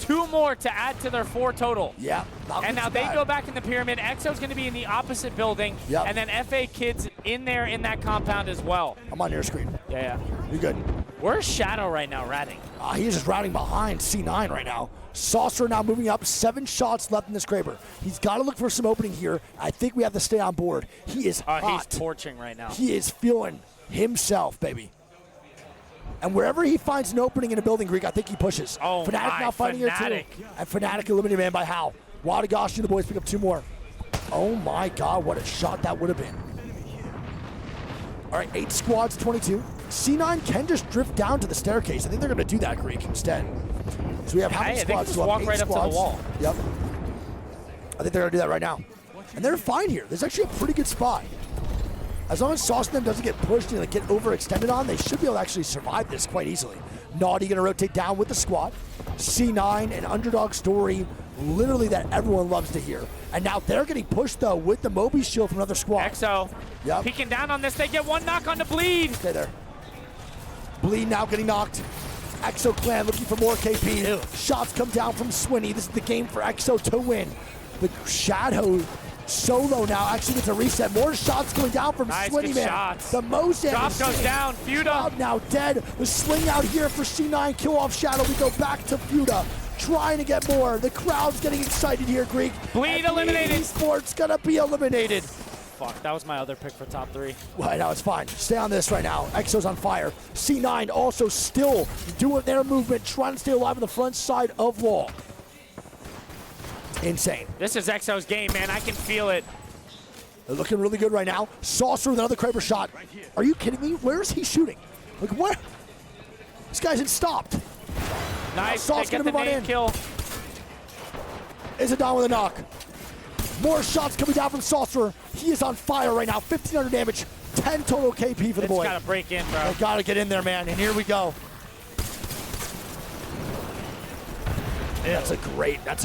H: 2 more to add to their 4 total.
G: Yeah.
H: And now they go back in the pyramid. EXO's going to be in the opposite building.
G: Yep.
H: And then FA Kids in there in that compound as well.
G: I'm on your screen.
H: Yeah.
G: You're good.
H: Where's Shadow right now ratting?
G: He's just routing behind C9 right now. Saucer now moving up. 7 shots left in this Kraber. He's got to look for some opening here. I think we have to stay on board. He is hot.
H: He's torching right now.
G: He is feeling himself, baby. And wherever he finds an opening in a building, Greek, I think he pushes.
H: Oh,
G: Fnatic
H: my,
G: now fighting
H: Fnatic.
G: here too. And Fnatic eliminated man by Hal. Wadagashi and the boys pick up 2 more. Oh my God, what a shot that would have been. All right, 8 squads, 22. C9 can just drift down to the staircase. I think they're going to do that, Greek, instead. So we have how many
H: Hey, they can
G: squads
H: just
G: left?
H: walk
G: 8
H: right up to the
G: squads.
H: wall.
G: Yep. I think they're going to do that right now. And they're fine here. There's actually a pretty good spot. As long as Sauce and them doesn't get pushed and get overextended on, they should be able to actually survive this quite easily. Naughty going to rotate down with the squad. C9, an underdog story, literally that everyone loves to hear. And now they're getting pushed, though, with the Moby shield from another squad.
H: EXO
G: Yep.
H: peeking down on this. They get 1 knock on the Bleed.
G: Stay there. Bleed now getting knocked. EXO clan looking for more KP.
H: Ew.
G: Shots come down from Swinny. This is the game for EXO to win. The Shadow solo now actually gets a reset. More shots going down from
H: Nice,
G: Swinny,
H: good
G: man.
H: shots.
G: The Mozam
H: Drop
G: is
H: goes
G: sitting.
H: down. Fuda.
G: Drop now dead. The swing out here for C9. Kill off Shadow. We go back to Fuda. Trying to get more. The crowd's getting excited here, Greek.
H: Bleed
G: And
H: eliminated.
G: Esports gonna be eliminated.
H: Fuck, that was my other pick for top 3.
G: Well, no, it's fine. Stay on this right now. EXO's on fire. C9 also still doing their movement, trying to stay alive on the front side of wall. Insane.
H: This is EXO's game, man. I can feel it.
G: They're looking really good right now. Saucer with another Kraber shot. Are you kidding me? Where is he shooting? Like, what? This guy's in stopped.
H: Nice.
G: Sauce
H: They get
G: gonna
H: the
G: move on
H: name
G: in.
H: kill.
G: Is it down with a knock? More shots coming down from Saucer. He is on fire right now. 1,500 damage. 10 total KP for the
H: It's
G: boy.
H: got to break in, bro.
G: They gotta get in there, man. And here we go. That's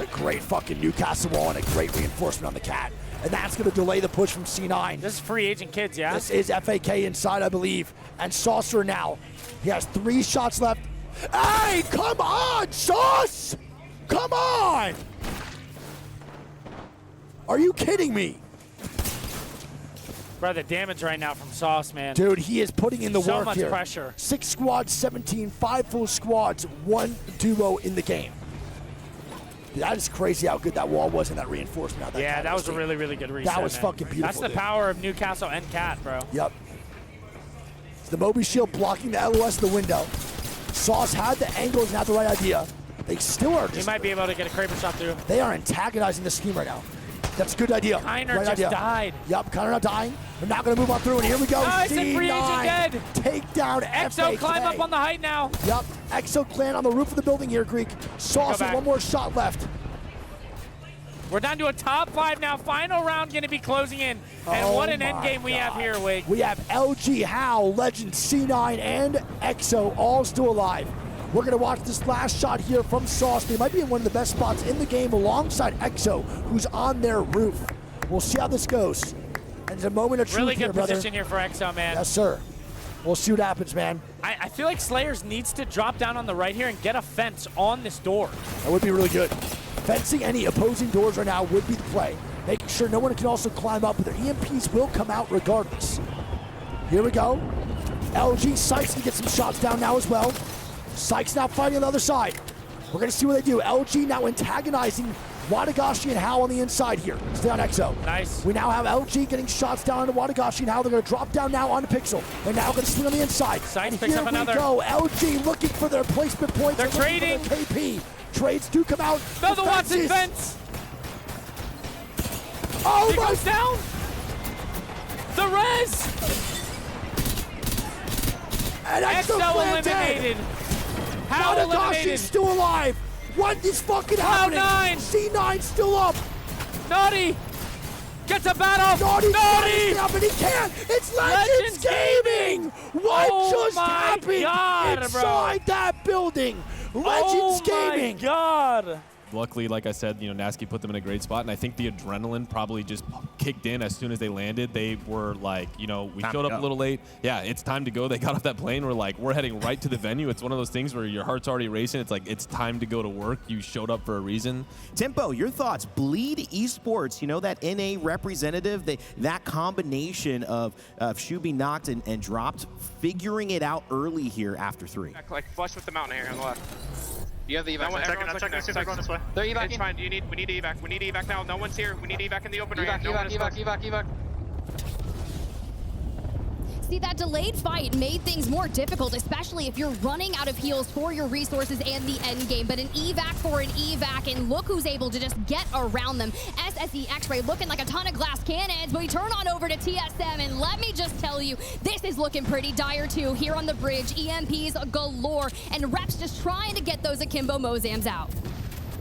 G: a great fucking Newcastle wall and a great reinforcement on the cat. And that's gonna delay the push from C9.
H: This is free agent kids, yeah?
G: This is FAK inside, I believe. And Saucer now. He has 3 shots left. Hey, come on, Sauce! Come on! Are you kidding me?
H: Bro, the damage right now from Sauce, man.
G: Dude, he is putting in the
H: So
G: work
H: much
G: here.
H: pressure.
G: 6 squads, 17, 5 full squads, 1 duo in the game. Dude, that is crazy how good that wall was and that reinforcement. Out
H: Yeah, that was a
G: team.
H: really, really good reset.
G: That was
H: man.
G: fucking beautiful,
H: That's the
G: dude.
H: power of Newcastle and Cat, bro.
G: Yep. The Moby shield blocking the LOS of the window. Sauce had the angles and had the right idea. They still are
H: He
G: just,
H: might be able to get a Kraber shot through.
G: they are antagonizing the scheme right now. That's a good idea.
H: Kiner
G: Right
H: just
G: idea.
H: died.
G: Yep, Kiner not dying. They're not going to move on through, and here we go.
H: Nice, and free agent
G: C9
H: dead.
G: Take down
H: EXO
G: FAK.
H: climb up on the height now.
G: Yep, EXO clan on the roof of the building here, Greek. Sauce with
H: back.
G: 1 more shot left.
H: We're down to a top 5 now. Final round going to be closing in. And
G: Oh
H: what an
G: my
H: end game we have
G: God.
H: here, Wig.
G: We have LG, Hal, Legend, C9, and EXO all still alive. We're going to watch this last shot here from Sauce. They might be in one of the best spots in the game alongside EXO, who's on their roof. We'll see how this goes. And it's a moment of truth
H: Really
G: here,
H: good
G: brother.
H: position here for EXO, man.
G: Yes, sir. We'll see what happens, man.
H: I feel like Slayers needs to drop down on the right here and get a fence on this door.
G: That would be really good. Fencing any opposing doors right now would be the play. Making sure no one can also climb up, but their EMPs will come out regardless. Here we go. LG Sykes can get some shots down now as well. Sykes now fighting on the other side. We're going to see what they do. LG now antagonizing Wadagashi and Hao on the inside here. Stay on EXO.
H: Nice.
G: We now have LG getting shots down onto Wadagashi and Hao. They're going to drop down now onto Pixel. They're now going to swing on the inside.
H: Sykes
G: And
H: picks
G: here
H: up
G: we
H: another.
G: go. LG looking for their placement points.
H: They're
G: looking for their
H: trading.
G: KP. Trades do come out.
H: Another
G: The
H: Watson
G: fences.
H: fence.
G: Oh
H: He
G: my!
H: goes down. The res.
G: And EXO
H: EXO
G: dead.
H: eliminated. How eliminated?
G: Wadagashi's still alive. What is fucking happening?
H: Cloud9.
G: C9 still up.
H: Naughty gets a battle.
G: Naughty's
H: Naughty.
G: up, and he can't. It's Legends Gaming. What
H: Oh
G: just
H: my
G: happened
H: God, bro.
G: inside that building? Legends Gaming.
H: Oh my God.
I: Luckily, like I said, Nasky put them in a great spot, and I think the adrenaline probably just kicked in as soon as they landed. They were like, we showed up a little late. Yeah, it's time to go. They got off that plane. We're heading right to the venue. It's one of those things where your heart's already racing. It's like, it's time to go to work. You showed up for a reason.
J: Tempo, your thoughts? Bleed Esports, that NA representative, that combination of Shu being knocked and dropped, figuring it out early here after 3.
D: Like flush with the mountain here on the left.
E: You have the evac.
D: I'm
F: checking to see if they're going this way.
E: They're
D: It's
E: evac.
D: fine. We need evac. We need evac now. No one's here. We need evac in the open area.
E: Evac.
K: See, that delayed fight made things more difficult, especially if you're running out of heals for your resources and the end game. But an evac for an evac, and look who's able to just get around them. SSE X-Ray looking like a ton of glass cannons, but we turn on over to TSM, and let me just tell you, this is looking pretty dire too here on the bridge. EMPs galore, and Reps just trying to get those Akimbo Mozams out.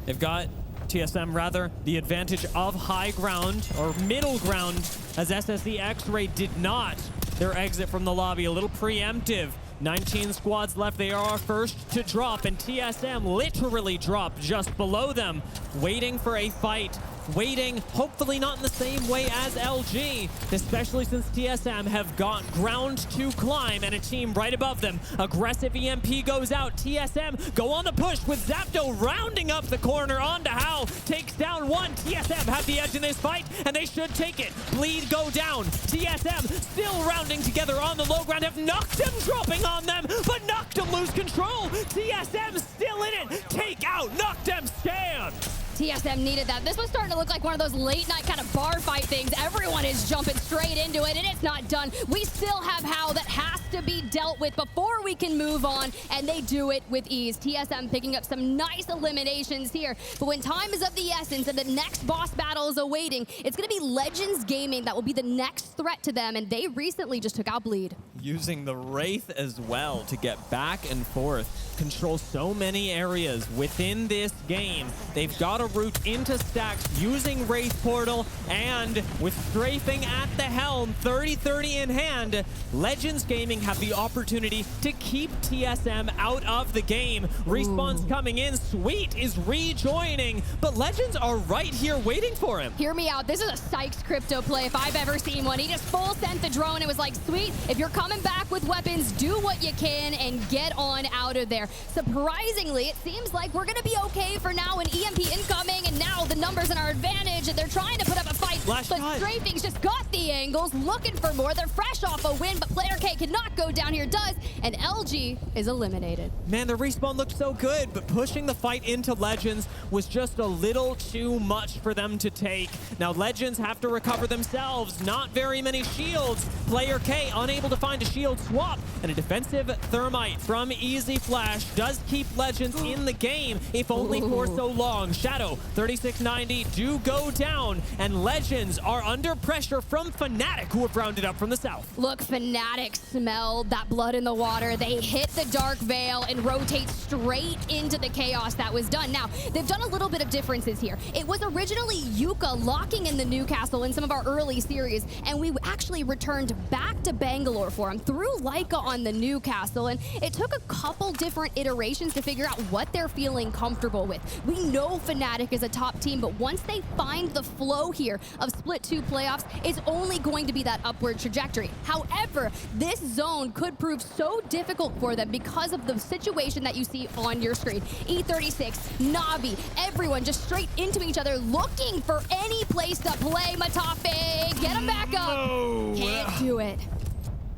C: They've got TSM rather the advantage of high ground or middle ground, as SSE X-Ray did not. Their exit from the lobby a little preemptive. 19 squads left. They are first to drop, and TSM literally dropped just below them, waiting for a fight. Waiting, hopefully not in the same way as LG, especially since TSM have got ground to climb and a team right above them. Aggressive EMP goes out. TSM go on the push with Zapdo rounding up the corner onto Hao. Takes down one. TSM have the edge in this fight, and they should take it. Bleed go down. TSM still rounding together on the low ground. Have Noctem dropping on them, but Noctem lose control. TSM still in it. Take out Noctem Scan.
K: TSM needed that. This was starting to look like one of those late night kind of bar fight things. Everyone is jumping straight into it, and it's not done. We still have Hao that has to be dealt with before we can move on, and they do it with ease. TSM picking up some nice eliminations here, but when time is of the essence and the next boss battle is awaiting, it's going to be Legends Gaming that will be the next threat to them, and they recently just took out Bleed.
C: Using the Wraith as well to get back and forth, control so many areas within this game. They've got a route into stacks using Wraith Portal, and with strafing at the helm, 30-30 in hand, Legends Gaming have the opportunity to keep TSM out of the game. Respawn's coming in, Sweet is rejoining, but Legends are right here waiting for him.
K: Hear me out, this is a Sykes crypto play if I've ever seen one. He just full sent the drone and was like, Sweet, if you're coming back with weapons, do what you can and get on out of there. Surprisingly, it seems like we're gonna be okay for now. An EMP incoming, and now the numbers in our advantage, and they're trying to put up a fight. But Strafing's just got the angles, looking for more. They're fresh off a win, but Player K cannot go down here, does, and LG is eliminated.
C: Man, the respawn looked so good, but pushing the fight into Legends was just a little too much for them to take. Now Legends have to recover themselves. Not very many shields. Player K unable to find a shield swap, and a defensive thermite from Easy Flash does keep Legends in the game, if only for so long. Shadow, 3690 do go down, and Legends are under pressure from Fnatic, who have rounded up from the south.
K: Look, Fnatic smelled that blood in the water. They hit the Dark Veil and rotate straight into the chaos that was done. Now, they've done a little bit of differences here. It was originally Yuka locking in the Newcastle in some of our early series, and we actually returned back to Bangalore for for him. Threw Leica on the Newcastle, and it took a couple different iterations to figure out what they're feeling comfortable with. We know Fnatic is a top team, but once they find the flow here of Split 2 playoffs, it's only going to be that upward trajectory. However, this zone could prove so difficult for them because of the situation that you see on your screen. E36, Na'Vi, everyone just straight into each other looking for any place to play. Matafe, get him back up. Can't do it.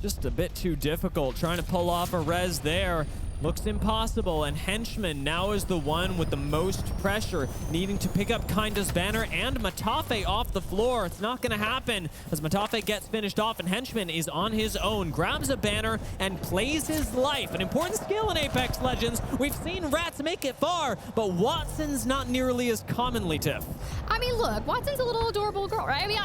C: Just a bit too difficult trying to pull off a res there. Looks impossible, and Henchman now is the one with the most pressure, needing to pick up Kinda's banner and Matafe off the floor. It's not going to happen as Matafe gets finished off, and Henchman is on his own, grabs a banner and plays his life. An important skill in Apex Legends. We've seen Rats make it far, but Watson's not nearly as commonly, Tiff.
K: I mean, look, Watson's a little adorable girl, right? I mean,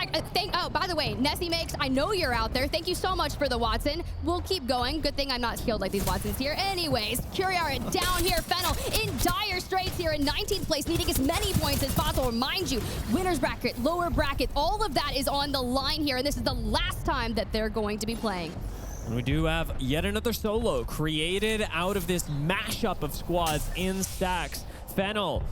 K: oh, by the way, Nessie Makes, I know you're out there. Thank you so much for the Watson. We'll keep going. Good thing I'm not skilled like these Watsons here. Anyways, Curiara down here. Fennel in dire straits here in 19th place, needing as many points as possible. Mind you, winner's bracket, lower bracket, all of that is on the line here, and this is the last time that they're going to be playing.
C: And we do have yet another solo created out of this mashup of squads in stacks. Fennel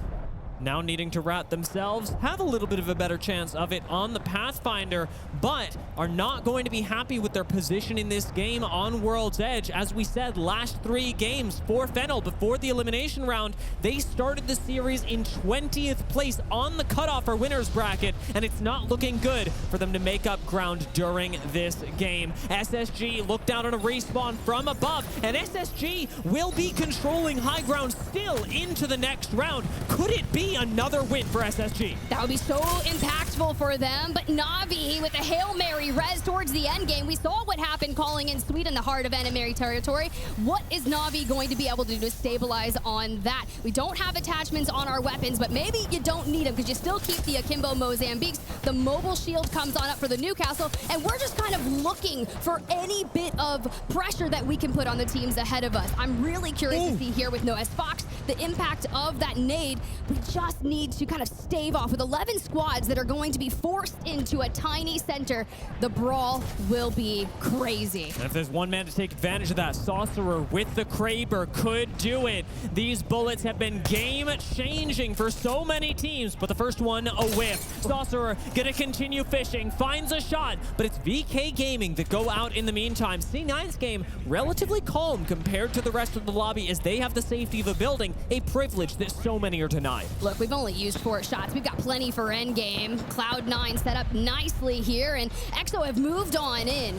C: now needing to rat themselves, have a little bit of a better chance of it on the Pathfinder, but are not going to be happy with their position in this game on World's Edge. As we said, last 3 games for Fennel before the elimination round, they started the series in 20th place on the cutoff for winners bracket, and it's not looking good for them to make up ground during this game. SSG looked down on a respawn from above, and SSG will be controlling high ground still into the next round. Could it be another win for SSG?
K: That would be so impactful for them, but Na'Vi with a Hail Mary res towards the end game. We saw what happened calling in Sweet in the heart of enemy territory. What is Na'Vi going to be able to do to stabilize on that? We don't have attachments on our weapons, but maybe you don't need them because you still keep the Akimbo Mozambiques. The mobile shield comes on up for the Newcastle, and we're just kind of looking for any bit of pressure that we can put on the teams ahead of us. I'm really curious to see here with no S Fox the impact of that nade. We just need to kind of stave off with 11 squads that are going to be forced into a tiny center. The brawl will be crazy.
C: And if there's one man to take advantage of that, Sorcerer with the Kraber could do it. These bullets have been game-changing for so many teams, but the first one, a whiff. Sorcerer gonna continue fishing, finds a shot, but it's VK Gaming that go out in the meantime. C9's game, relatively calm compared to the rest of the lobby as they have the safety of a building, a privilege that so many are denied.
K: Look, we've only used 4 shots. We've got plenty for endgame. Cloud9 set up nicely here, and EXO have moved on in.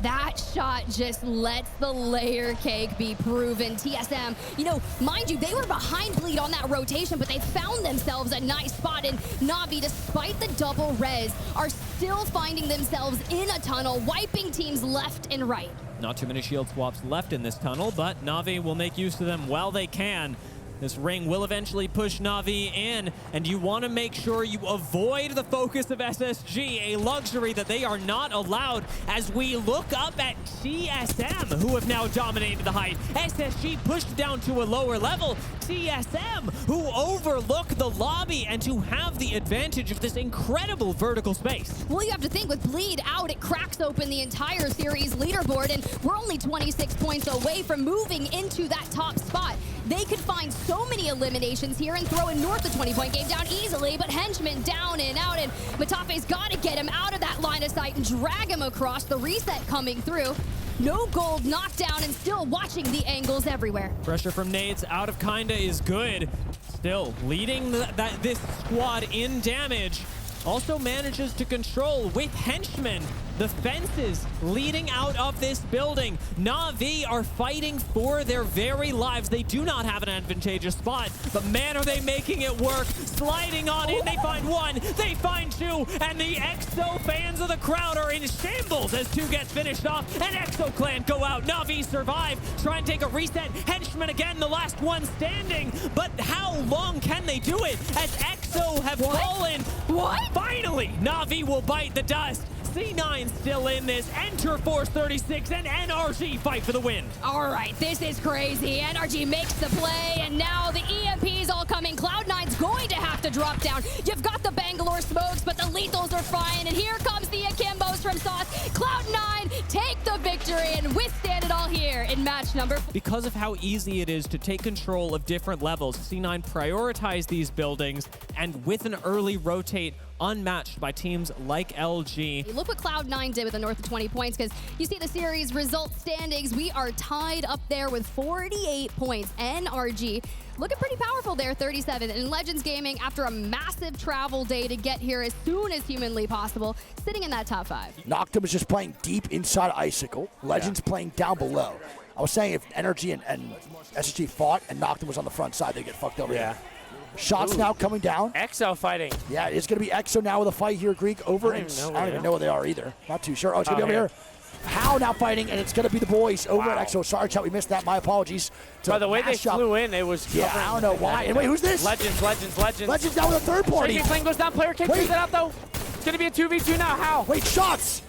K: That shot just lets the layer cake be proven. TSM, you know, mind you, they were behind Bleed on that rotation, but they found themselves a nice spot, and Na'Vi, despite the double res, are still finding themselves in a tunnel, wiping teams left and right.
C: Not too many shield swaps left in this tunnel, but Na'Vi will make use of them while they can. This ring will eventually push Na'Vi in, and you want to make sure you avoid the focus of SSG, a luxury that they are not allowed as we look up at TSM, who have now dominated the height. SSG pushed down to a lower level. TSM, who overlook the lobby and who have the advantage of this incredible vertical space.
K: Well, you have to think with Bleed out, it cracks open the entire series leaderboard, and we're only 26 points away from moving into that top spot. They could find so many eliminations here and throw a north of 20-point game down easily, but Henchman down and out, and Matafe's got to get him out of that line of sight and drag him across. The reset coming through. No gold knockdown and still watching the angles everywhere.
C: Pressure from nades out of Kinda is good. Still leading this squad in damage. Also manages to control with Henchmen the fences leading out of this building. Na'Vi are fighting for their very lives. They do not have an advantageous spot, but man, are they making it work. Sliding on in, they find one, they find two, and the EXO fans of the crowd are in shambles as 2 gets finished off, and EXO clan go out. Na'Vi survive, try and take a reset. Henchmen again, the last one standing, but how long can they do it as EXO have fallen?
K: What?
C: Finally, Na'Vi will bite the dust. C9 still in this. Enter Force 36 and NRG fight for the win.
K: All right, this is crazy. NRG makes the play, and now the EMP's all coming. Cloud9's going to have to drop down. You've got the Bangalore smokes, but the lethals are fine, and here comes the Akimbos from Sauce. Cloud9 the victory and withstand it all here in match number 4.
L: Because of how easy it is to take control of different levels, C9 prioritize these buildings, and with an early rotate, unmatched by teams like LG.
K: Look what Cloud9 did with a north of 20 points, because you see the series result standings. We are tied up there with 48 points. NRG looking pretty powerful there, 37. And Legends Gaming, after a massive travel day to get here as soon as humanly possible, sitting in that top 5.
G: Noctum is just playing deep inside Icicle. Legends playing down below. I was saying if Energy and SSG fought and Noctum was on the front side, they'd get fucked over here. Shots now coming down.
H: EXO fighting.
G: Yeah, it's going to be EXO now with a fight here, Greek, over in... I don't even know where they are either. Not too sure. Oh, it's going to be over here. How now fighting, and it's going to be the boys over at EXO. Sorry, chat, we missed that. My apologies.
H: By the way they flew in, it was...
G: Yeah, I don't know why. And wait, who's this?
H: Legends.
G: Legends now with a third party.
H: Striking Flame goes down, player kick, brings it out though. It's going to be a 2v2 now, how?
G: Wait, shots!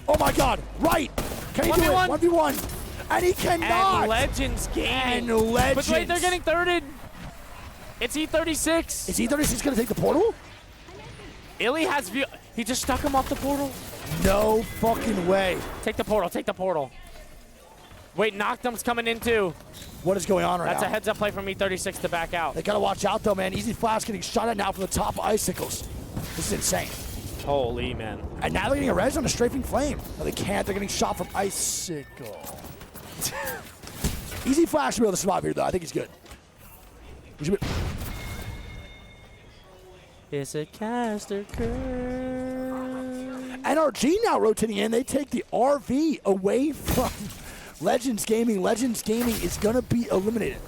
G: Oh my god, right! Can he do it? 1v1. And he cannot!
H: And Legends Gaming.
G: And Legends.
H: But wait, they're getting thirded. It's E36.
G: Is E36 going to take the portal?
H: Illy has view. He just stuck him off the portal.
G: No fucking way.
H: Take the portal. Wait, Noctum's coming in too.
G: What is going on right now?
H: That's a heads up play from E36 to back out.
G: They got to watch out though, man. Easy Flash getting shot at now from the top of Icicles. This is insane.
H: Holy man.
G: And now they're getting a res on a strafing flame. No, they can't. They're getting shot from Icicle. Easy Flash to be able to survive here though. I think he's good.
H: It's a caster curve.
G: NRG now rotating in. They take the RV away from Legends Gaming. Legends Gaming is going to be eliminated.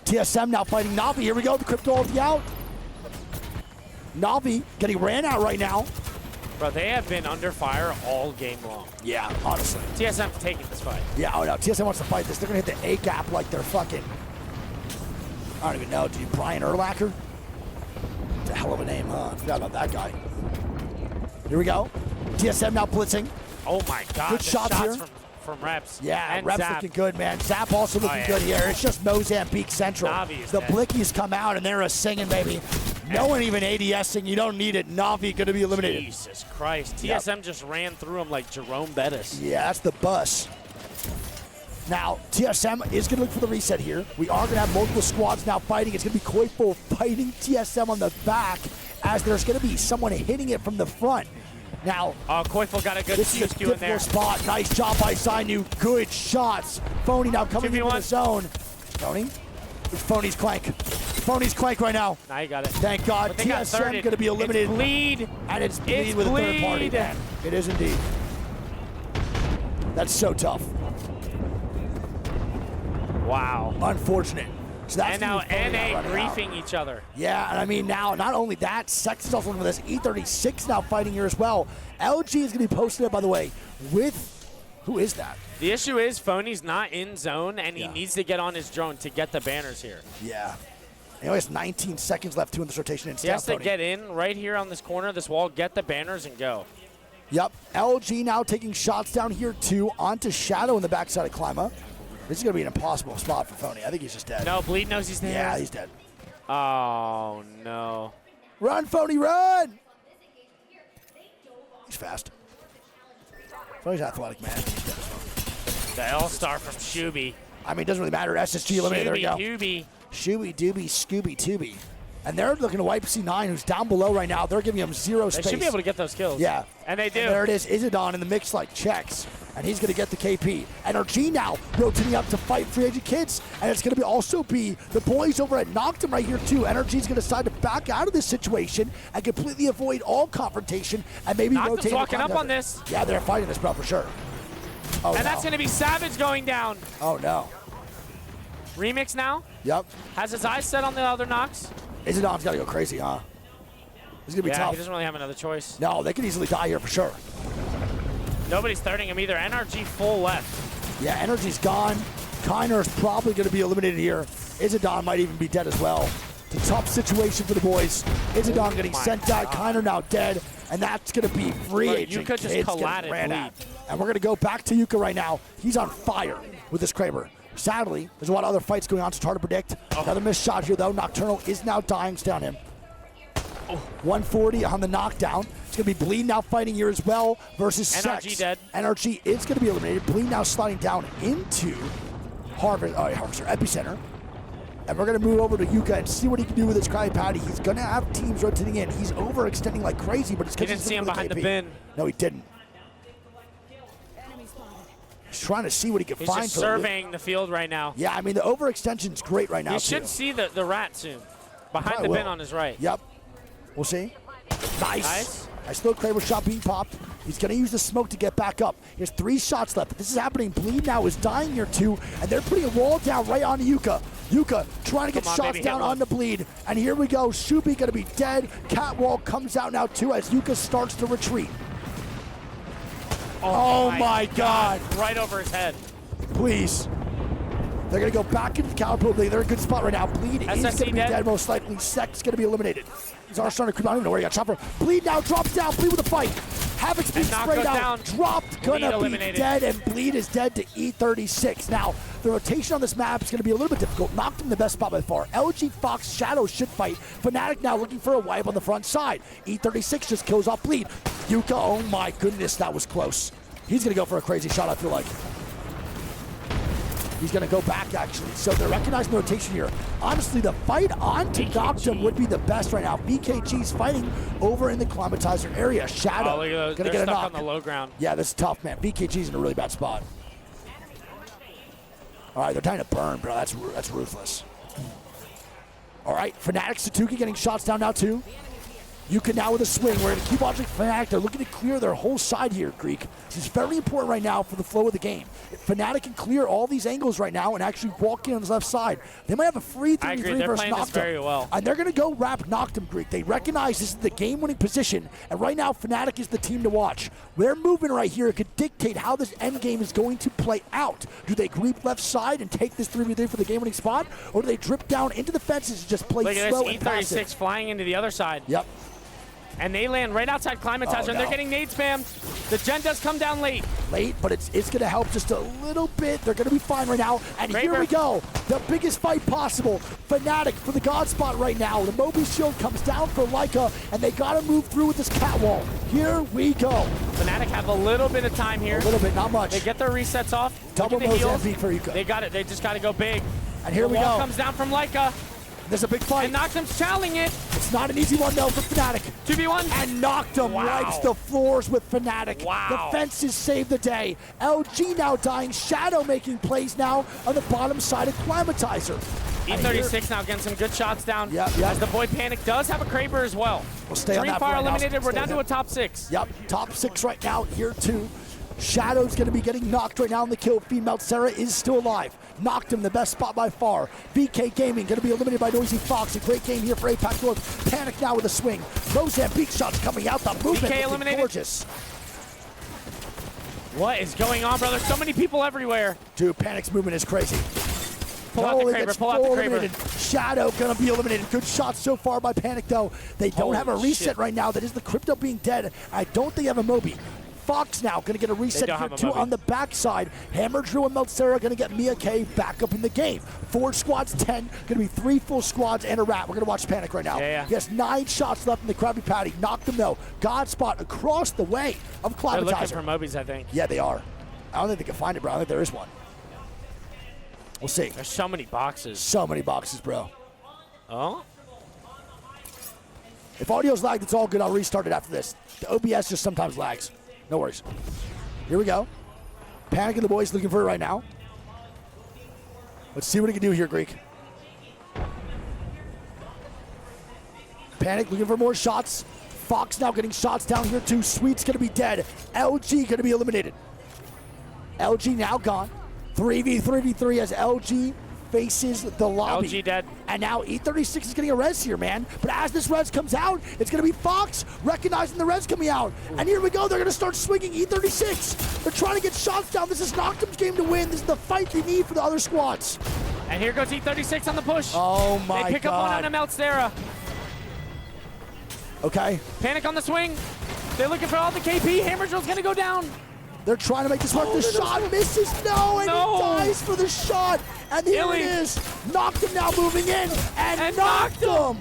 G: TSM now fighting Navi. Here we go. The crypto ulti out. Navi getting ran out right now.
H: Bro, they have been under fire all game long.
G: Yeah, honestly.
H: TSM's taking this fight.
G: Yeah, oh no. TSM wants to fight this. They're going to hit the A gap like they're fucking... I don't even know, dude. Brian Urlacher? It's a hell of a name, huh? I forgot about that guy. Here we go. TSM now blitzing.
H: Oh my god.
G: Good shots here.
H: From Reps.
G: Yeah,
H: and
G: Reps
H: Zap.
G: looking good, man. Zap also looking good here. It's just Mozambique Central. The Blickies come out and they're singing, baby. No one even ADSing. You don't need it. Navi going to be eliminated.
H: Jesus Christ. TSM just ran through him like Jerome Bettis.
G: Yeah, that's the bus. Now, TSM is going to look for the reset here. We are going to have multiple squads now fighting. It's going to be Koifo fighting TSM on the back as there's going to be someone hitting it from the front. Now,
H: Koifo got a good
G: this is a
H: in there.
G: spot. Nice job by Zainu. Good shots. Phony now coming into the zone. Phony? It's Phony's Clank. Phony's Clank right now.
H: Now you got it.
G: Thank God. TSM going to be eliminated.
H: It's Bleed.
G: And it's Bleed with a third party, man. It is indeed. That's so tough.
H: Wow.
G: Unfortunate. So that's
H: and now NA griefing each other.
G: Yeah, and I mean now, not only that, Sex is also looking for this. E36 now fighting here as well. LG is going to be posted up, by the way, with... Who is that?
H: The issue is Phony's not in zone, and he needs to get on his drone to get the banners here.
G: Yeah. He only has 19 seconds left to in this rotation.
H: He has to get in right here on this corner of this wall, get the banners, and go.
G: Yep. LG now taking shots down here, too, onto Shadow in the backside of Klima. This is going to be an impossible spot for Phony. I think he's just dead.
H: No, Bleed knows he's dead.
G: Yeah, he's dead.
H: Oh, no.
G: Run, Phony, run! He's fast. Phony's athletic, man. He's dead as well.
H: The L-Star from Shuby.
G: I mean, it doesn't really matter. SSG eliminated. There we go.
H: Shuby.
G: Shooby, Dooby, Scooby, Tooby. And they're looking to wipe C9, who's down below right now. They're giving him zero space.
H: They should be able to get those kills.
G: Yeah.
H: And they do.
G: And there it is. Izidon in the mix like checks. And he's going to get the KP. NRG now rotating up to fight free agent kids. And it's going to also be the boys over at Noctum right here, too. NRG's going to decide to back out of this situation and completely avoid all confrontation and maybe rotate.
H: Noctum's walking up on this.
G: Yeah, they're fighting this, bro, for sure. Oh,
H: and that's going to be Savage going down.
G: Oh, no.
H: Remix now?
G: Yep.
H: Has his eyes set on the other Nox?
G: Izidon's got to go crazy, huh? It's going to be tough.
H: He doesn't really have another choice.
G: No, they could easily die here for sure.
H: Nobody's thirding him either. NRG full left.
G: Yeah, Energy's gone. Kyner's probably going to be eliminated here. Izidon might even be dead as well. It's a tough situation for the boys. Izidon getting sent out. Kyner now dead. And that's going to be free agent.
H: Yuka just collided.
G: And we're going to go back to Yuka right now. He's on fire with this Kraber. Sadly, there's a lot of other fights going on. It's hard to predict. Another missed shot here, though. Nocturnal is now dying. Stay on him. 140 on the knockdown. It's going to be Bleed now fighting here as well versus Sex.
H: NRG dead.
G: NRG is going to be eliminated. Bleed now sliding down into Epicenter. And we're going to move over to Yuka and see what he can do with his Krabby Patty. He's going to have teams rotating in. He's overextending like crazy, but it's because
H: he didn't see him behind the bin.
G: No, he didn't. He's trying to see what he can find.
H: He's just surveying the field right now.
G: Yeah, I mean, the overextension's great right now,
H: He should see the rat soon. Behind the bin on his right.
G: Yep. We'll see. Nice. Nice little Kraber shot being popped. He's going to use the smoke to get back up. He has 3 shots left. This is happening. Bleed now is dying here too, and they're putting a wall down right onto Yuka. Yuka trying to get shots down on the Bleed. And here we go. Shubi going to be dead. Catwall comes out now too as Yuka starts to retreat. Oh my God.
H: Right over his head.
G: Please. They're going to go back into the Calipo. They're in a good spot right now. Bleed is going to be dead most likely. Sek's going to be eliminated. He's already starting to creep. I don't even know where he got shot from. Bleed now drops down. Bleed with a fight. Havoc's being sprayed out. Dropped. Gonna be dead. And Bleed is dead to E36. Now, the rotation on this map is going to be a little bit difficult. Knocked him the best spot by far. LG, Fox, Shadow should fight. Fnatic now looking for a wipe on the front side. E36 just kills off Bleed. Yuka, oh my goodness, that was close. He's going to go for a crazy shot, I feel like. He's going to go back, actually. So they're recognizing the rotation here. Honestly, the fight on to Noctum would be the best right now. BKG's fighting over in the Climatizer area. Shadow going to get a knock.
H: On the low ground.
G: Yeah, this is tough, man. BKG's in a really bad spot. All right, they're trying to burn, bro. That's ruthless. All right, Fnatic, Satuki getting shots down now, too. Yuka now with a swing. We're going to keep watching Fnatic. They're looking to clear their whole side here, Greek. This is very important right now for the flow of the game. If Fnatic can clear all these angles right now and actually walk in on the left side, they might have a free 3v3 versus Noctum.
H: Very well.
G: And they're going to go wrap Noctum, Greek. They recognize this is the game-winning position, and right now Fnatic is the team to watch. Their movement right here could dictate how this end game is going to play out. Do they creep left side and take this 3v3 for the game-winning spot, or do they drip down into the fences and just play slow and passive?
H: E36 flying into the other side.
G: Yep.
H: And they land right outside Climatizer, and they're getting nade spammed. The gen does come down late.
G: But it's going to help just a little bit. They're going to be fine right now. And here we go. The biggest fight possible. Fnatic for the God spot right now. The Moby shield comes down for Leica, and they got to move through with this catwall. Here we go.
H: Fnatic have a little bit of time here.
G: A little bit, not much.
H: They get their resets off.
G: Double nose MVP for Yuka.
H: They got it. They just got to go big.
G: And here we go.
H: Comes down from Leica.
G: There's a big fight.
H: And Noctum's challenging it.
G: It's not an easy one, though, for Fnatic.
H: 2v1.
G: And Noctum wipes the floors with Fnatic.
H: Wow.
G: The fences save the day. LG now dying. Shadow making plays now on the bottom side of Climatizer.
H: E36 now getting some good shots down.
G: Yep.
H: As the boy Panic does have a Kraber as well.
G: We'll stay on that.
H: Dreamfire eliminated. We're down to a top 6.
G: Yep. Top 6 right now. Here, too. Shadow's going to be getting knocked right now in the kill feed. Meltzera is still alive. Knocked him, the best spot by far. VK Gaming going to be eliminated by Noisy Fox. A great game here for APAC North. Panic now with a swing. Mozambique shots coming out. The movement
H: VK eliminated.
G: Gorgeous.
H: What is going on, brother? So many people everywhere.
G: Dude, Panic's movement is crazy.
H: Pull out the Kraber, pull out the Kraber.
G: Shadow gonna be eliminated. Good shot so far by Panic though. They don't have a reset right now. That is the Crypto being dead. I don't think they have a Moby. Fox now going to get a reset here too on the backside. Hammer Drew and Meltzera going to get Mia K back up in the game. 4 squads, 10. Going to be 3 full squads and a rat. We're going to watch Panic right now. He has 9 shots left in the Krabby Patty. Knocked him though. God spot across the way of Climatizer.
H: They're looking for Mobies, I think.
G: Yeah, they are. I don't think they can find it, bro. I think there is one. We'll see.
H: There's so many boxes.
G: So many boxes, bro.
H: Oh?
G: If audio's lagged, it's all good. I'll restart it after this. The OBS just sometimes lags. No worries. Here we go. Panic and the boys looking for it right now. Let's see what he can do here, Greek. Panic looking for more shots. Fox now getting shots down here too. Sweet's going to be dead. LG going to be eliminated. LG now gone. 3v3 as LG faces the lobby.
H: LG dead.
G: And now E36 is getting a res here, man. But as this res comes out, it's going to be Fox recognizing the res coming out. And here we go. They're going to start swinging E36. They're trying to get shots down. This is Noctum's game to win. This is the fight they need for the other squads.
H: And here goes E36 on the push.
G: Oh, my God.
H: They pick up one on a Meltzera.
G: Okay.
H: Panic on the swing. They're looking for all the KP. Hammer Drill's going to go down.
G: They're trying to make this work. The shot misses. No, and he dies for the shot. And here it is. Noctum now moving in. And Noctum.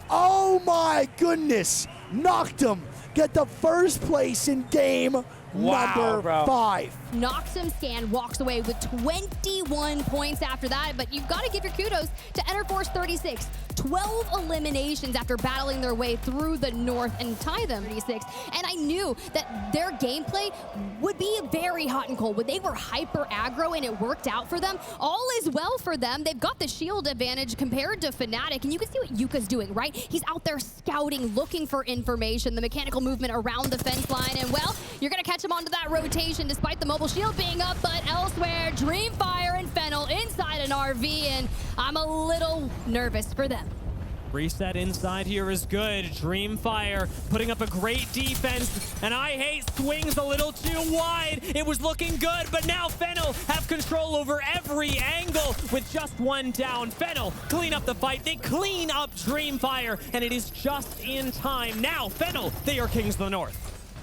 G: Oh, my goodness. Noctum get the first place in game number 5.
K: Noxum Scan walks away with 21 points after that, but you've got to give your kudos to Enterforce 36. 12 eliminations after battling their way through the north and tie them 36. And I knew that their gameplay would be very hot and cold. When they were hyper aggro and it worked out for them, all is well for them. They've got the shield advantage compared to Fnatic, and you can see what Yuka's doing, right? He's out there scouting, looking for information, the mechanical movement around the fence line, and well, you're gonna catch him onto that rotation despite the mobile shield being up, but elsewhere, Dreamfire and Fennel inside an RV, and I'm a little nervous for them.
L: Reset inside here is good. Dreamfire putting up a great defense, and I hate swings a little too wide. It was looking good, but now Fennel have control over every angle with just one down. Fennel clean up the fight. They clean up Dreamfire, and it is just in time. Now Fennel, they are kings of the north.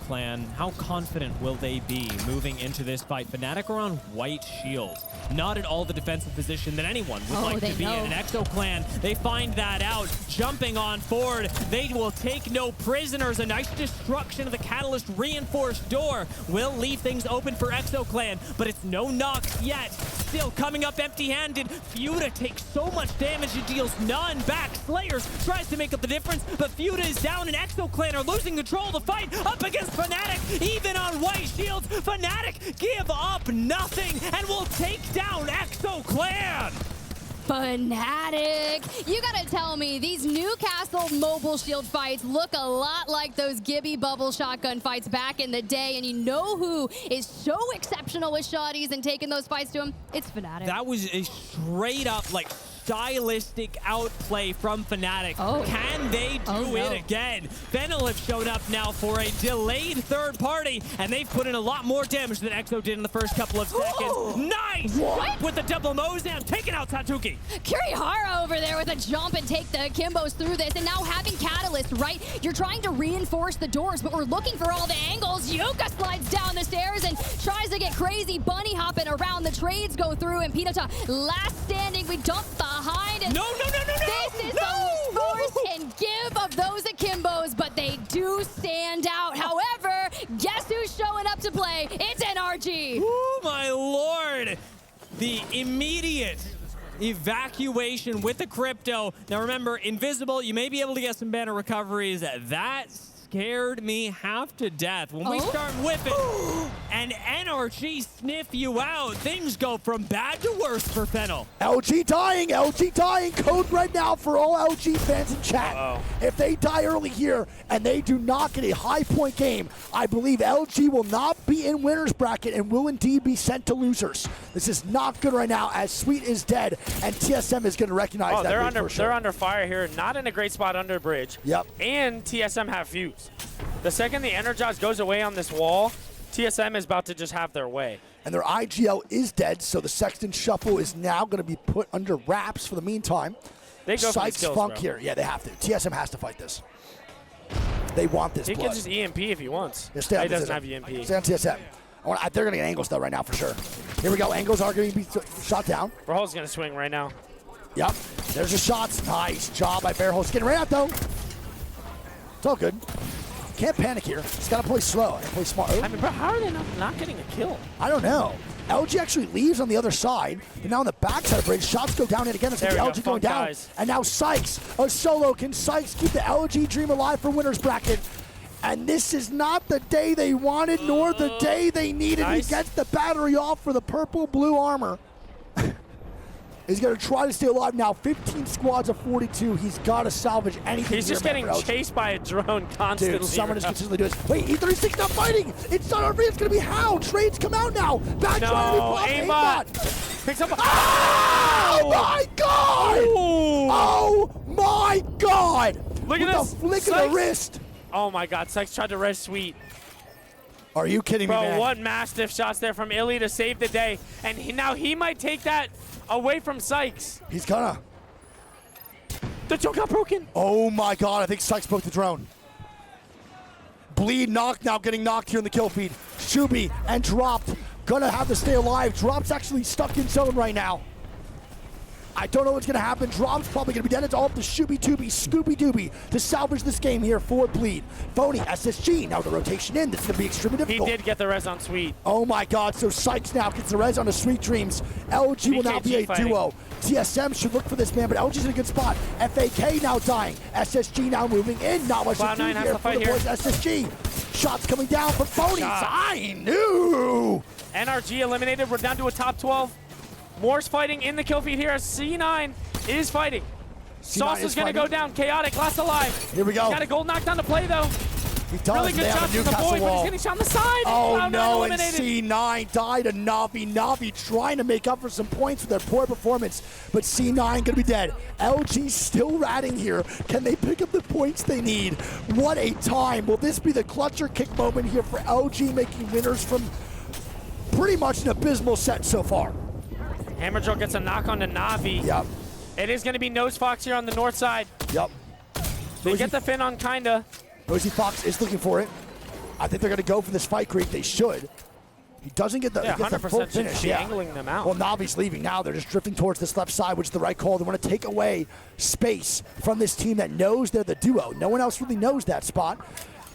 L: Clan, how confident will they be moving into this fight? Fnatic are on white shield. Not at all the defensive position that anyone would like to be in. An Exo Clan, they find that out. Jumping on forward, they will take no prisoners. A nice destruction of the Catalyst reinforced door will leave things open for Exo Clan, but it's no knocks yet. Still coming up empty-handed. Fuda takes so much damage, it deals none back. Slayers tries to make up the difference, but Fuda is down, and Exo Clan are losing control of the fight up against Fnatic. Even on white shields, Fnatic give up nothing and will take down Exo Clan.
K: Fnatic. You gotta tell me, these Newcastle mobile shield fights look a lot like those Gibby bubble shotgun fights back in the day, and you know who is so exceptional with shotties and taking those fights to him? It's Fnatic.
L: That was a straight up, like, stylistic outplay from Fnatic. Can they do it again? Fennel have shown up now for a delayed third party, and they've put in a lot more damage than Exo did in the first couple of seconds. Nice!
K: What?
L: With the double Mozam, taking out Satuki.
K: Kurihara over there with a jump and take the Kimbos through this, and now having Catalyst, right? You're trying to reinforce the doors, but we're looking for all the angles. Yuka slides down the stairs and tries to get crazy, bunny hopping around. The trades go through, and Pinota last standing. We dump behind. And
L: no!
K: This is the force and give of those Akimbos, but they do stand out. However, guess who's showing up to play? It's NRG.
L: Oh my lord! The immediate evacuation with the crypto. Now remember, invisible, you may be able to get some banner recoveries. That scared me half to death. When we start whipping and NRG sniff you out, things go from bad to worse for Fennel.
G: LG dying, code red now for all LG fans in chat. If they die early here and they do not get a high point game, I believe LG will not be in winner's bracket and will indeed be sent to losers. This is not good right now, as Sweet is dead, and TSM is going to recognize that.
H: They're under fire here, not in a great spot under bridge.
G: Yep.
H: And TSM have fuse. The second the Energize goes away on this wall, TSM is about to just have their way.
G: And their IGL is dead, so the Sexton Shuffle is now going to be put under wraps for the meantime.
H: They go for the skills,
G: Funk
H: bro.
G: here. Yeah, they have to. TSM has to fight this. They want this
H: He
G: blood.
H: can just EMP if he wants.
G: Yeah, stay on
H: He doesn't
G: TSM.
H: have EMP.
G: Stay on TSM. They're going to get angles though right now for sure. Here we go. Angles are going to be shot down.
H: Bearholt's going to swing right now.
G: Yep. There's the shots. Nice job by Bearholt. Getting right out though. It's all good. Can't panic here. Just got to play slow and play smart.
H: I mean, bro, how are they not getting a kill?
G: I don't know. LG actually leaves on the other side. And now on the backside of the bridge, shots go down in again. It's going to be LG going down.
H: Guys.
G: And now Sykes, a solo. Can Sykes keep the LG dream alive for winner's bracket? And this is not the day they wanted, nor the day they needed.
H: Nice.
G: He gets the battery off for the purple-blue armor. He's going to try to stay alive now. 15 squads of 42. He's got to salvage anything.
H: He's just getting chased by a drone constantly.
G: Dude, someone is consistently doing this. Wait, E36 not fighting. It's not RV. It's going to be how? Trades come out now. Back
H: aimbot. Picks up.
G: Oh my God!
H: Ooh.
G: Oh my God!
H: Look at this.
G: With a flick of the wrist.
H: Oh my God, Sykes tried to res Sweet.
G: Are you kidding me, man?
H: Bro, what mastiff shots there from Illy to save the day. And now he might take that away from Sykes.
G: He's gonna.
H: The choke got broken.
G: Oh my God, I think Sykes broke the drone. Bleed knocked now, getting knocked here in the kill feed. Shubi and dropped. Gonna have to stay alive. Drop's actually stuck in zone right now. I don't know what's going to happen. Drop's probably going to be dead. It's all up to Scooby Dooby to salvage this game here for Bleed. Phony, SSG, now the rotation in. This is going to be extremely difficult.
H: He did get the res on Sweet.
G: Oh my god, so Sykes now gets the res on the Sweet Dreams. LG will now be a
H: fighting.
G: duo. TSM should look for this man, but LG's in a good spot. FAK now dying. SSG now moving in. Not much to do here for the boys. SSG. Shots coming down from Phony. I knew.
H: NRG eliminated. We're down to a top 12. Moore's fighting in the kill feed here as C9 is fighting. Sauce is going to go down. Chaotic, last alive.
G: Here we go.
H: Got a gold knockdown to play, though.
G: He does.
H: Really good shot from the boy, but he's getting shot on the side.
G: Oh no, and C9 died to Navi. Navi trying to make up for some points with their poor performance, but C9 gonna be dead. LG still ratting here. Can they pick up the points they need? What a time. Will this be the clutch or kick moment here for LG, making winners from pretty much an abysmal set so far?
H: Hammer Drill gets a knock on to Navi.
G: Yep.
H: It is gonna be Nose Fox here on the north side.
G: Yep.
H: They get the fin on kinda.
G: Noisy Fox is looking for it. I think they're going to go for this fight creep. They should. He doesn't get the,
H: yeah,
G: he gets the full finish.
H: Yeah, angling them out.
G: Well, Navi's leaving now. They're just drifting towards this left side, which is the right call. They want to take away space from this team that knows they're the duo. No one else really knows that spot.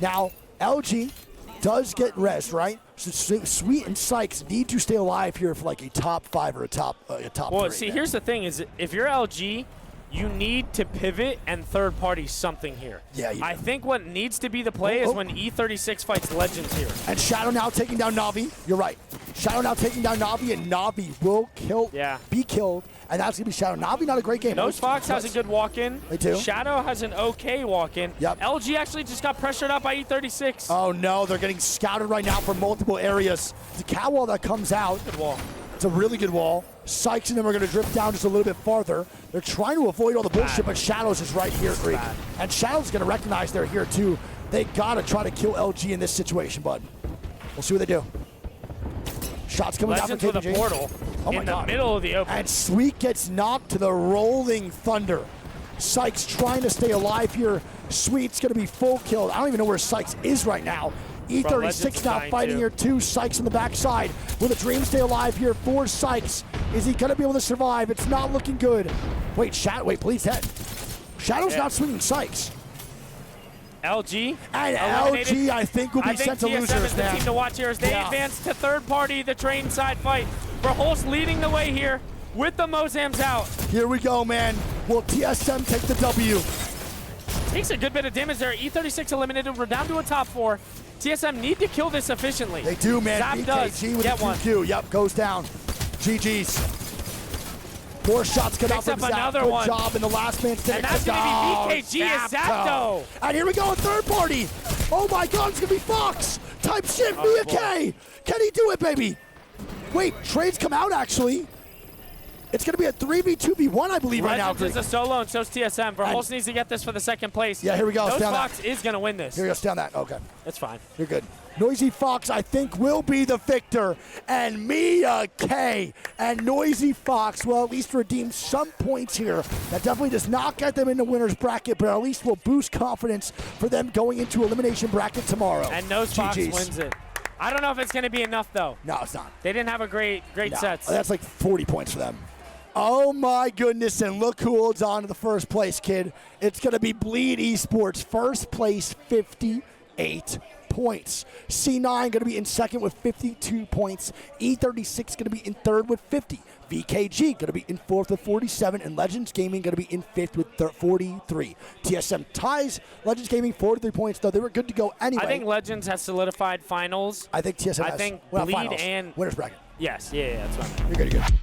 G: Now, LG does get res, right? So Sweet and Sykes need to stay alive here for like a top 5 or a top 3.
H: Well, see, here's the thing: is if you're LG, you need to pivot and third party something here.
G: Yeah,
H: I think what needs to be the play is when E36 fights Legends here.
G: And Shadow now taking down Navi. You're right. Shadow now taking down Navi, and Navi will be killed. And that's going to be Shadow. Navi, not a great game.
H: Nose Fox has a good walk-in.
G: They do.
H: Shadow has an okay walk-in.
G: Yep.
H: LG actually just got pressured up by E36.
G: Oh, no. They're getting scouted right now from multiple areas. The cat wall that comes out.
H: Good wall.
G: It's a really good wall. Sykes and them are going to drift down just a little bit farther. They're trying to avoid all the bullshit, but Shadows is right here, Greek. And Shadows going to recognize they're here, too. They got to try to kill LG in this situation, bud. We'll see what they do. Shots coming down from KPG.
H: With a portal in the middle of the open.
G: And Sweet gets knocked to the rolling thunder. Sykes trying to stay alive here. Sweet's going to be full killed. I don't even know where Sykes is right now. E36 now fighting here too. Sykes on the backside. Will the dream stay alive here for Sykes? Is he going to be able to survive? It's not looking good. Wait, Bleed's dead. Shadow's not swinging Sykes.
H: LG.
G: And LG, I think, will be sent to losers,
H: is the team to watch here as they advance to third party, the train side fight. Verholst leading the way here with the Mozams out.
G: Here we go, man. Will TSM take the W?
H: Takes a good bit of damage there. E36 eliminated. We're down to a top 4. TSM need to kill this efficiently.
G: They do, man. BKG with a 2Q. Yep, goes down. GG's. 4 shots cut out from Zap. Good job in the last man standing.
H: And that's going to be BKG as Zapdo.
G: And here we go, a third party. Oh my God, it's going to be Fox. Type shit via K. Can he do it, baby? Wait, trades come out, actually. It's going to be a 3v2v1, I believe, right now.
H: Legends is a solo, and so's TSM. Verholst needs to get this for the second place.
G: Yeah, here we go.
H: Nose Fox is going to win this.
G: Here we go, stay on that. Okay.
H: That's fine.
G: You're good. Noisy Fox, I think, will be the victor. And Mia K and Noisy Fox will at least redeem some points here. That definitely does not get them in the winner's bracket, but at least will boost confidence for them going into elimination bracket tomorrow.
H: And Nose Fox wins it. I don't know if it's going to be enough, though.
G: No, it's not.
H: They didn't have a great sets.
G: That's like 40 points for them. Oh my goodness, and look who holds on to the first place, kid. It's going to be Bleed Esports, first place, 58 points. C9 going to be in second with 52 points. E36 going to be in third with 50. VKG going to be in fourth with 47, and Legends Gaming going to be in fifth with 43. TSM ties Legends Gaming 43 points, though they were good to go anyway.
H: I think Legends has solidified finals.
G: I think TSM has.
H: I think
G: Bleed
H: finals. And
G: winners bracket.
H: Yes, yeah, that's what I mean.
G: You're good, you're good.